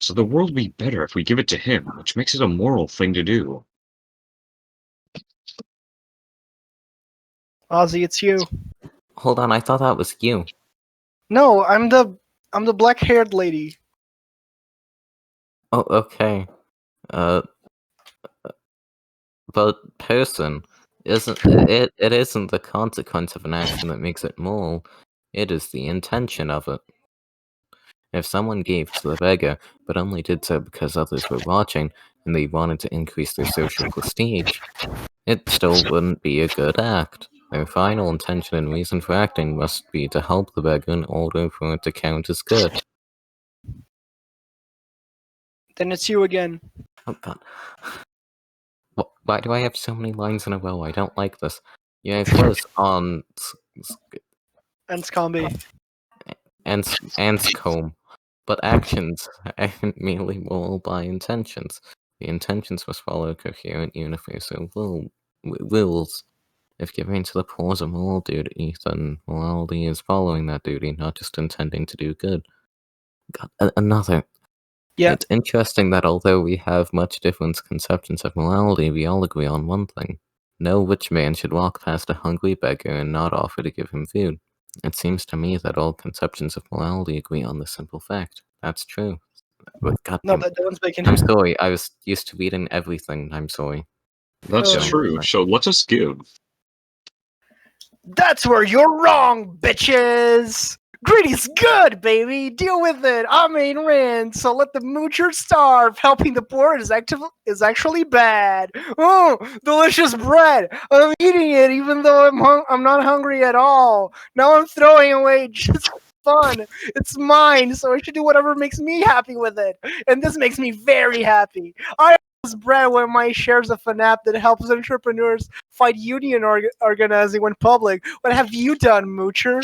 So the world will be better if we give it to him, which makes it a moral thing to do. Ozzy, it's you. Hold on, I thought that was you. No, I'm the black-haired lady. Oh, okay. But person, it isn't the consequence of an action that makes it moral. It is the intention of it. If someone gave to the beggar, but only did so because others were watching, and they wanted to increase their social prestige, it still wouldn't be a good act. Their final intention and reason for acting must be to help the beggar in order for it to count as good. Then it's you again. Oh god. Why do I have so many lines in a row? I don't like this. Yeah, it was on And Scombi. Anscombe, but actions aren't merely moral by intentions. The intentions must follow coherent universal rules. If giving to the poor is a moral duty, then morality is following that duty, not just intending to do good. God, another. Yeah. It's interesting that although we have much different conceptions of morality, we all agree on one thing. No rich man should walk past a hungry beggar and not offer to give him food. It seems to me that all conceptions of morality agree on this simple fact. That's true. But No, goddamn, that one's bacon. I'm sorry. I was used to reading everything. I'm sorry. That's Oh. true, so let us give. That's where you're wrong, bitches! Greedy's good, baby! Deal with it! I'm Ayn Rand, so let the moocher starve! Helping the poor is actually bad! Oh, delicious bread! I'm eating it even though I'm not hungry at all! Now I'm throwing away just for fun! It's mine, so I should do whatever makes me happy with it! And this makes me very happy! I this bread with my shares of an app that helps entrepreneurs fight union organizing when public. What have you done, Moocher?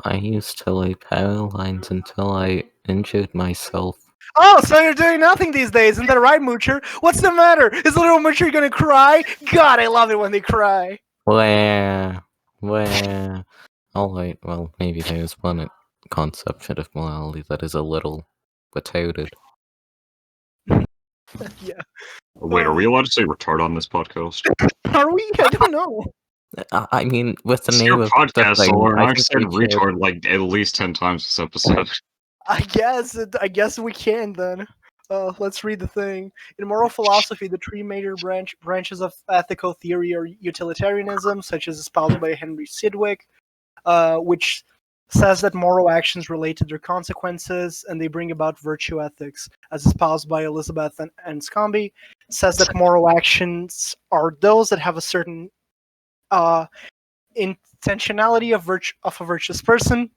I used to lay power lines until I injured myself. Oh, so you're doing nothing these days, isn't that right, Moocher? What's the matter? Is little Moocher gonna cry? God, I love it when they cry. Where? Alright, well, maybe there's one conception of morality that is a little retarded. Yeah. Wait, are we allowed to say retard on this podcast? Are we? I don't know. I mean, with the It's name your of the podcast, thing, Solar, and I I've think said we should. retard like at least 10 times this episode. I guess we can then. Let's read the thing. In moral philosophy, the three major branches of ethical theory are utilitarianism, such as espoused by Henry Sidgwick, which says that moral actions relate to their consequences and they bring about virtue ethics, as espoused by Elizabeth and Scombe, says that moral actions are those that have a certain intentionality of a virtuous person.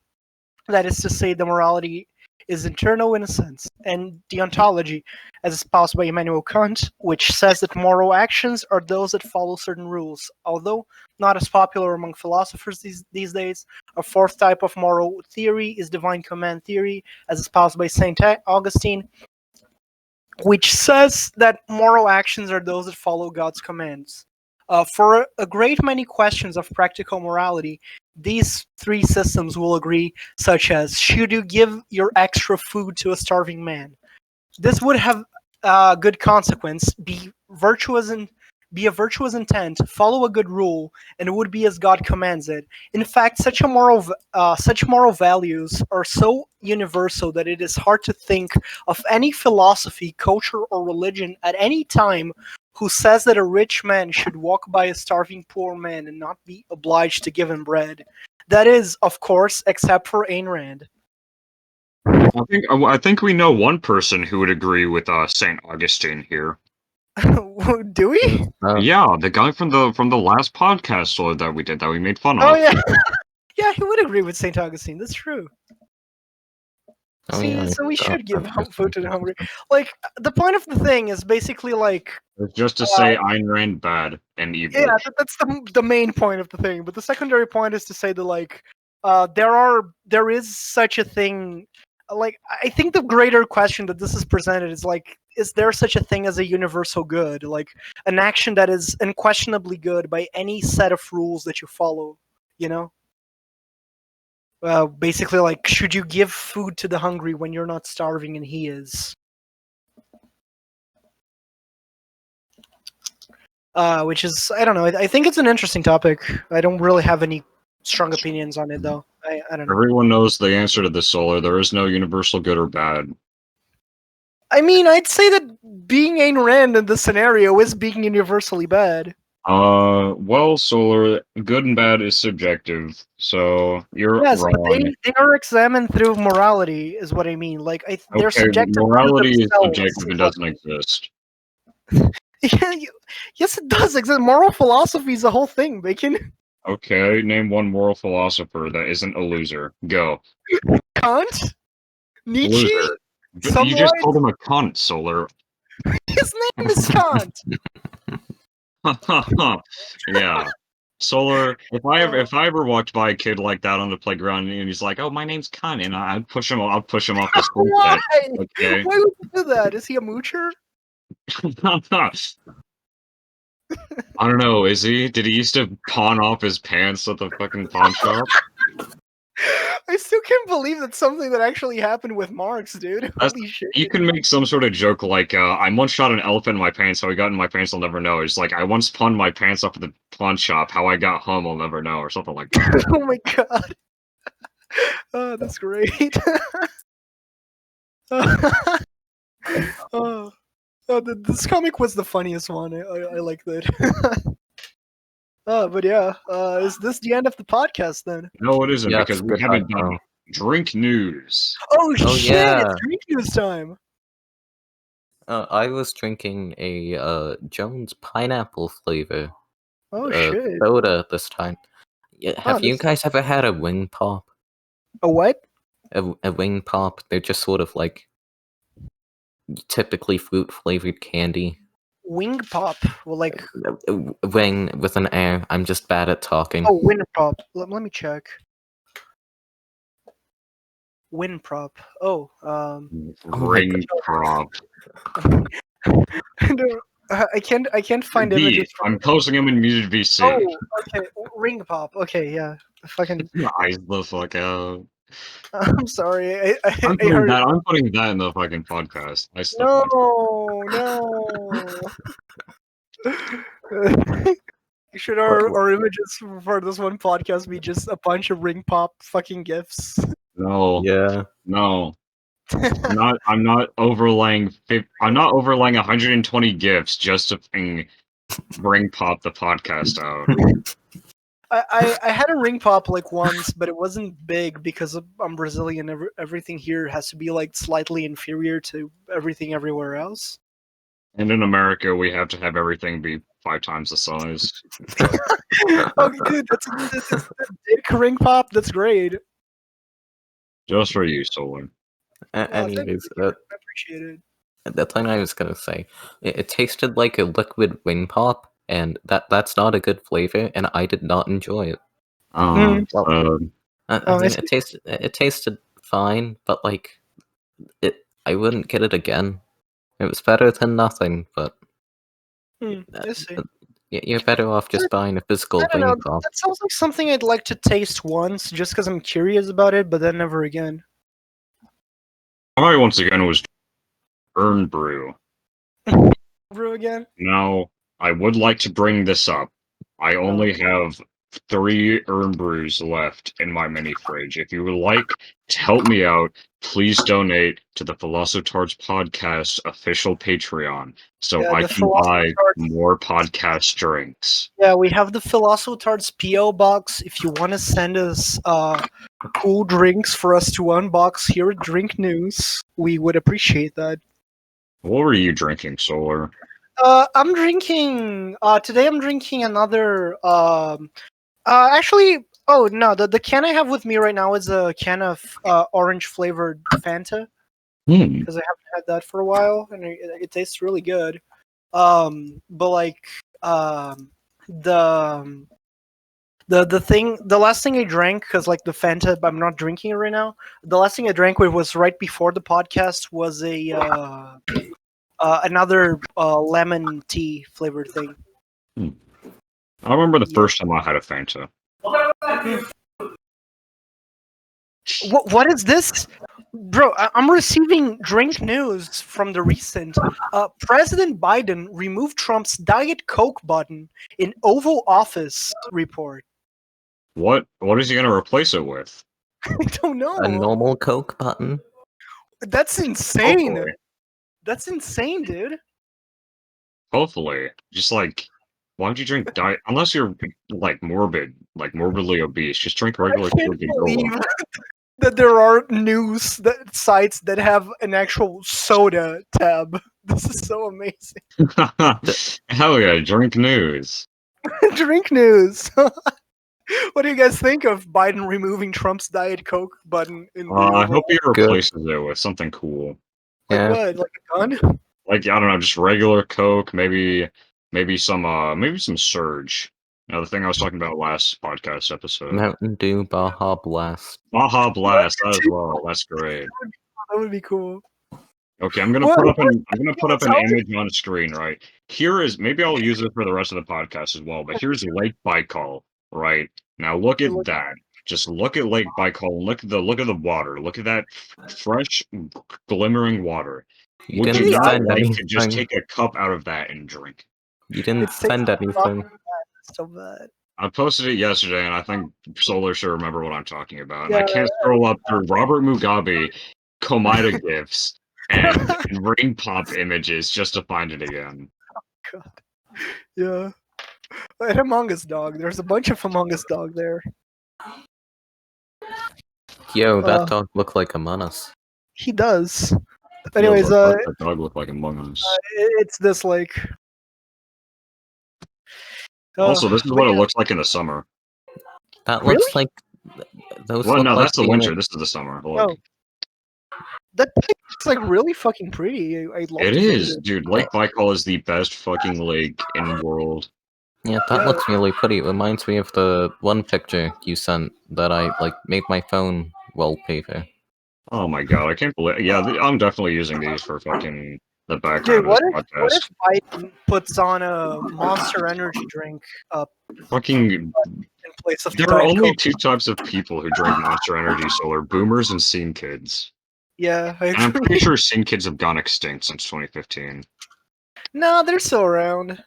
That is to say, the morality is internal in a sense, and deontology, as espoused by Immanuel Kant, which says that moral actions are those that follow certain rules. Although not as popular among philosophers these days, a fourth type of moral theory is divine command theory, as espoused by St. Augustine, which says that moral actions are those that follow God's commands. For a great many questions of practical morality, these three systems will agree, such as, should you give your extra food to a starving man? This would have a good consequence, be virtuous be a virtuous intent, follow a good rule, and it would be as God commands it. In fact, such moral values are so universal that it is hard to think of any philosophy, culture, or religion at any time who says that a rich man should walk by a starving poor man and not be obliged to give him bread. That is, of course, except for Ayn Rand. I think we know one person who would agree with Saint Augustine here. Do we? Yeah, the guy from the last podcast that we did that we made fun Oh of. yeah, yeah, he would agree with Saint Augustine. That's true. Oh, See, yeah, so we should give that's food to the hungry. Like the point of the thing is basically like, It's just to say Ayn Rand bad and evil. yeah, that's the main point of the thing. But the secondary point is to say that like, there is such a thing. Like, I think the greater question that this is presented is like, is there such a thing as a universal good, like an action that is unquestionably good by any set of rules that you follow? You know. Basically, like, should you give food to the hungry when you're not starving and he is? Which is, I don't know. I think it's an interesting topic. I don't really have any strong opinions on it, though. I don't know. Everyone knows the answer to this, Solar. There is no universal good or bad. I mean, I'd say that being Ayn Rand in this scenario is being universally bad. Well, Solar, good and bad is subjective, so you're Yes, but wrong. they are examined through morality, is what I mean. Like, they're Okay, subjective to morality is themselves. subjective and doesn't exist. Yeah, yes, it does exist. Moral philosophy is a whole thing, Bacon. Okay, name one moral philosopher that isn't a loser. Go. Kant? Nietzsche? Loser. Some You just lines? called him a cunt, Solar. His name is Kant. Yeah. Solar, if I ever walked by a kid like that on the playground and he's like, "Oh, my name's Cunt," and I'd push him off the school Why? set. Okay. Why would you do that? Is he a moocher? I don't know, is he? Did he used to pawn off his pants at the fucking pawn shop? I still can't believe that's something that actually happened with Marx, dude. Holy shit. You can make some sort of joke like, I once shot an elephant in my pants, how he got in my pants, I'll never know. It's like, I once pawned my pants off at the pawn shop, how I got home, I'll never know, or something like that. Oh my god. Oh, that's great. Oh, this comic was the funniest one. I like that. But yeah, is this the end of the podcast then? No, it isn't, Yeah, because it's we good haven't time, done drink news. Oh, Oh, shit! yeah. It's drink news time. I was drinking a Jones pineapple flavor Oh shit! soda this time. Yeah, have you this- guys ever had a wing pop? A what? A wing pop? They're just sort of like typically fruit flavored candy. Wing pop. Well, like, Wing with an air. I'm just bad at talking. oh, win pop. Let me check. Win prop. Oh, Ring prop. no, I can't find images. I'm posting them in Muted VC. Oh, okay. Ring pop. Okay, yeah. Fucking. Eyes the fuck out. I'm sorry. I I'm heard. putting that in the fucking podcast. No. Should our images for this one podcast be just a bunch of ring pop fucking gifs? No. Yeah. No. I'm not overlaying 120 gifts just to ring pop the podcast out. I had a ring pop like once, but it wasn't big because I'm Brazilian. Everything here has to be like slightly inferior to everything everywhere else. And in America, we have to have everything be 5 times the size. Okay, dude, that's dick ring pop. That's great. Just for you, Solar. Anyways, I appreciate it. that's what I was gonna say. It tasted like a liquid wing pop, and that's not a good flavor, and I did not enjoy it. Oh, I mean, it tasted fine, but like I wouldn't get it again. It was better than nothing, but I see. you're better off just buying a physical I don't know. wing pop. That sounds like something I'd like to taste once, just because I'm curious about it, but then never again. once again was Earn Brew. Brew again? Now, I would like to bring this up. I only have 3 Urn Brews left in my mini fridge. If you would like to help me out, please donate to the Philosotards podcast official Patreon so Yeah, I the can buy Philosotards. more podcast drinks. Yeah, we have the Philosotards PO box. If you want to send us cool drinks for us to unbox here at Drink News, we would appreciate that. What were you drinking, Solar? I'm drinking. Today I'm drinking another. Actually, oh no, the can I have with me right now is a can of orange flavored Fanta Hmm. because I haven't had that for a while, and it tastes really good. But like, the the last thing I drank, because like the Fanta, I'm not drinking it right now. The last thing I drank was right before the podcast was a another lemon tea flavored thing. I remember the Yeah. first time I had a Fanta. What is this? Bro, I'm receiving drink news from the recent. President Biden removed Trump's Diet Coke button in Oval Office report. What is he gonna replace it with? I don't know. A normal Coke button? That's insane. Hopefully. That's insane, dude. Hopefully. Just like, why don't you drink diet? Unless you're like morbidly obese, just drink regular I can't Coke and believe Cola. that there are news sites that have an actual soda tab. This is so amazing. Hell yeah, drink news. Drink news. What do you guys think of Biden removing Trump's Diet Coke button in the I Oval? hope he Good. replaces it with something cool. Like Yeah. what? Like a gun? Like, I don't know, just regular Coke, maybe some Surge. You know, the thing I was talking about last podcast episode. Mountain Dew Baja Blast. Baja Blast, that as well. That's great. That would be cool. Okay, I'm gonna What? put up an Tell me. image on screen, right? Here is, maybe I'll use it for the rest of the podcast as well, but here's Lake Baikal, right? Now look at that. Just look at Lake Baikal and look at the water. Look at that fresh glimmering water. You Would didn't you not send like to just anything. take a cup out of that and drink? You didn't It's send anything. so bad. I posted it yesterday, and I think Solar should remember what I'm talking about. And Yeah, I can't scroll up through Robert Mugabe, Komida gifs, and ring pop images just to find it again. God. Yeah. And Among Us dog. There's a bunch of Among Us dog there. Yo, that dog looked like Among Us. He does. Yo, Anyways, what does that dog look like Among Us? it's this like. Also, this is but what it yeah. looks like in the summer. That Really? looks like those. Well, look no, like that's the winter. This is the summer. Look. That looks like really fucking pretty. I'd love It to is, visit. dude. Lake Baikal is the best fucking lake in the world. Yeah, that Yeah. looks really pretty. It reminds me of the one picture you sent that I like made my phone wallpaper. Oh my god, I can't believe. Yeah, I'm definitely using these for fucking the Dude, background what of if this podcast. Biden puts on a Monster Energy drink Fucking, in place of the there are Diet only Coke? two types of people who drink Monster Energy Solar: boomers and scene kids. Yeah, I And I'm agree. pretty sure scene kids have gone extinct since 2015. No, they're still around.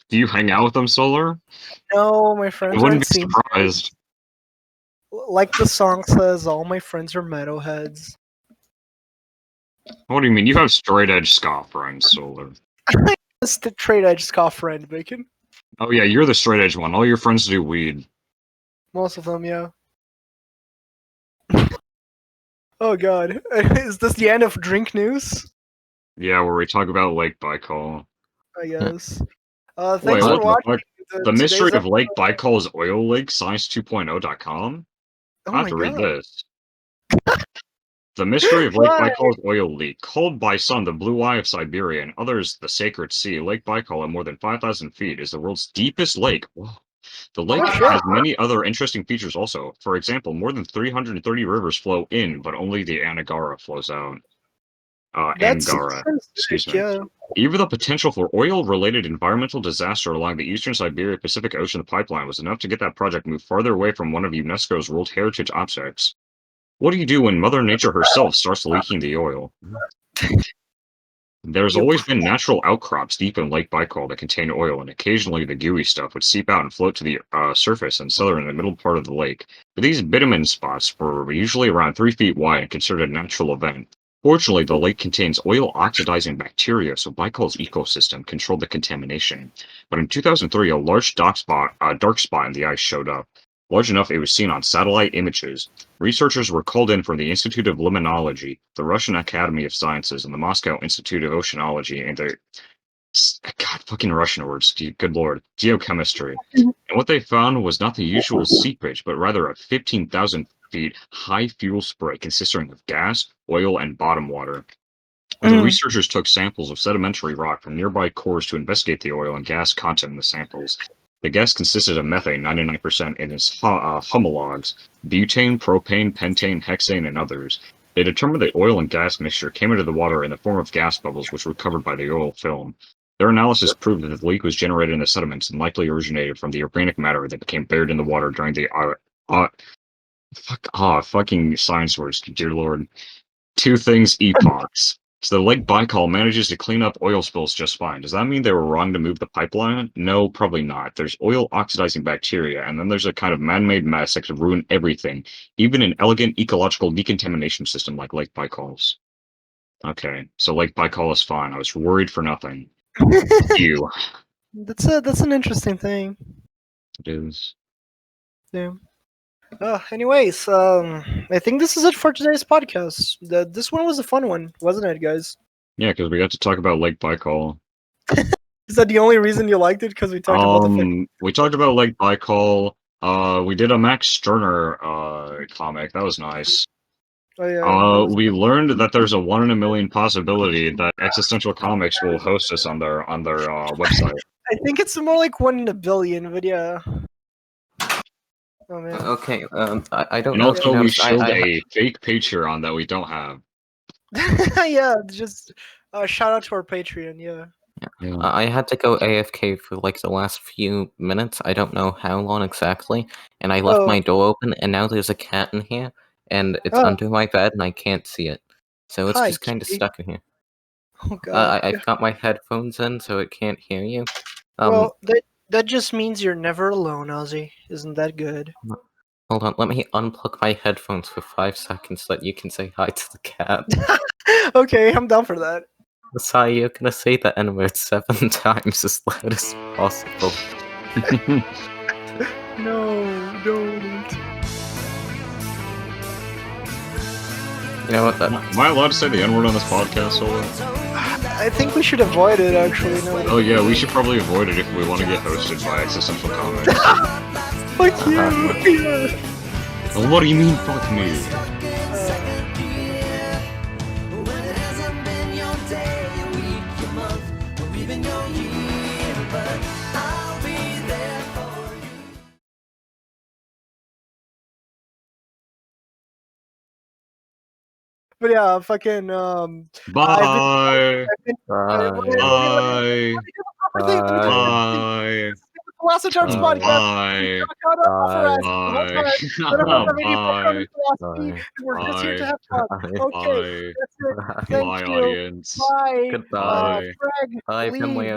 Do you hang out with them, Solar? No, my I friends wouldn't aren't be seen. surprised. Like the song says, all my friends are metalheads. What do you mean? You have straight edge ska friends, Solar. It's the trade edge scoff friend, Bacon. Oh yeah, you're the straight edge one. All your friends do weed. Most of them, yeah. Oh god. Is this the end of drink news? Yeah, where we talk about Lake Baikal. I guess. Wait, Thanks what for the watching. fuck? The mystery today's of Lake Baikal's oil lake, science2.0.com? Oh I have my to read god. this. The mystery of Lake Why? Baikal's oil leak, called by some the Blue Eye of Siberia and others the Sacred Sea. Lake Baikal, at more than 5,000 feet, is the world's deepest lake. Whoa. The lake Oh, shit. has many other interesting features also. For example, more than 330 rivers flow in, but only the Anagara flows out. That's Angara, excuse me. yeah. Even the potential for oil-related environmental disaster along the eastern Siberia Pacific Ocean pipeline was enough to get that project moved farther away from one of UNESCO's World Heritage objects. What do you do when Mother Nature herself starts leaking the oil? There's Yep. always been natural outcrops deep in Lake Baikal that contain oil, and occasionally the gooey stuff would seep out and float to the surface and settle in the middle part of the lake. But these bitumen spots were usually around 3 feet wide and considered a natural event. Fortunately, the lake contains oil-oxidizing bacteria, so Baikal's ecosystem controlled the contamination. But in 2003, a large dark spot in the ice showed up. Large enough it was seen on satellite images. Researchers were called in from the Institute of Limnology, the Russian Academy of Sciences, and the Moscow Institute of Oceanology, and the God fucking Russian words, good lord, geochemistry. And what they found was not the usual seepage, but rather a 15,000 feet high fuel spray consisting of gas, oil, and bottom water. The researchers took samples of sedimentary rock from nearby cores to investigate the oil and gas content in the samples. The gas consisted of methane, 99%, and its homologs, butane, propane, pentane, hexane, and others. They determined the oil and gas mixture came into the water in the form of gas bubbles, which were covered by the oil film. Their analysis proved that the leak was generated in the sediments and likely originated from the organic matter that became buried in the water during the fucking science words, dear lord. Two things epochs. So the Lake Baikal manages to clean up oil spills just fine. Does that mean they were wrong to move the pipeline? No, probably not. There's oil oxidizing bacteria, and then there's a kind of man-made mess that could ruin everything, even an elegant ecological decontamination system like Lake Baikal's. Okay, so Lake Baikal is fine. I was worried for nothing. You. That's an interesting thing. It is. Yeah. Anyways, I think this is it for today's podcast. This one was a fun one, wasn't it, guys? Yeah, because we got to talk about Lake Baikal. Is that the only reason you liked it? Because we talked about the We talked about Lake Baikal. We did a Max Stirner comic. That was nice. Oh yeah. We learned that there's a 1 in a million possibility that Existential Comics will host us on their website. I think it's more like 1 in a billion, but yeah. Oh man. Okay, I don't And know. also, we showed I a fake Patreon that we don't have. Yeah, just shout out to our Patreon. Yeah. I had to go AFK for like the last few minutes. I don't know how long exactly, and I left my door open, and now there's a cat in here, and it's under my bed, and I can't see it, so it's Hi, just kind of kitty. stuck in here. Oh god. I've got my headphones in, so it can't hear you. Well, that just means you're never alone, Ozzy. Isn't that good? Hold on, let me unplug my headphones for 5 seconds so that you can say hi to the cat. Okay, I'm down for that. Sorry, you're gonna say the N-word 7 times as loud as possible. No, don't. You know what? Am I allowed to say the N-word on this podcast, Solo? I think we should avoid it, actually. No. Oh yeah, we should probably avoid it if we want to get hosted by Existential Comics. Fuck you! Yeah. Well, what do you mean, fuck me? But yeah, fucking Bye. Bye. Bye. Philosotards podcast. Bye. Bye. Bye. We're just here to Bye. have fun. Okay, Bye. that's it. Thank Bye, you. audience. Bye. Goodbye. Greg, Bye, leave. Finley.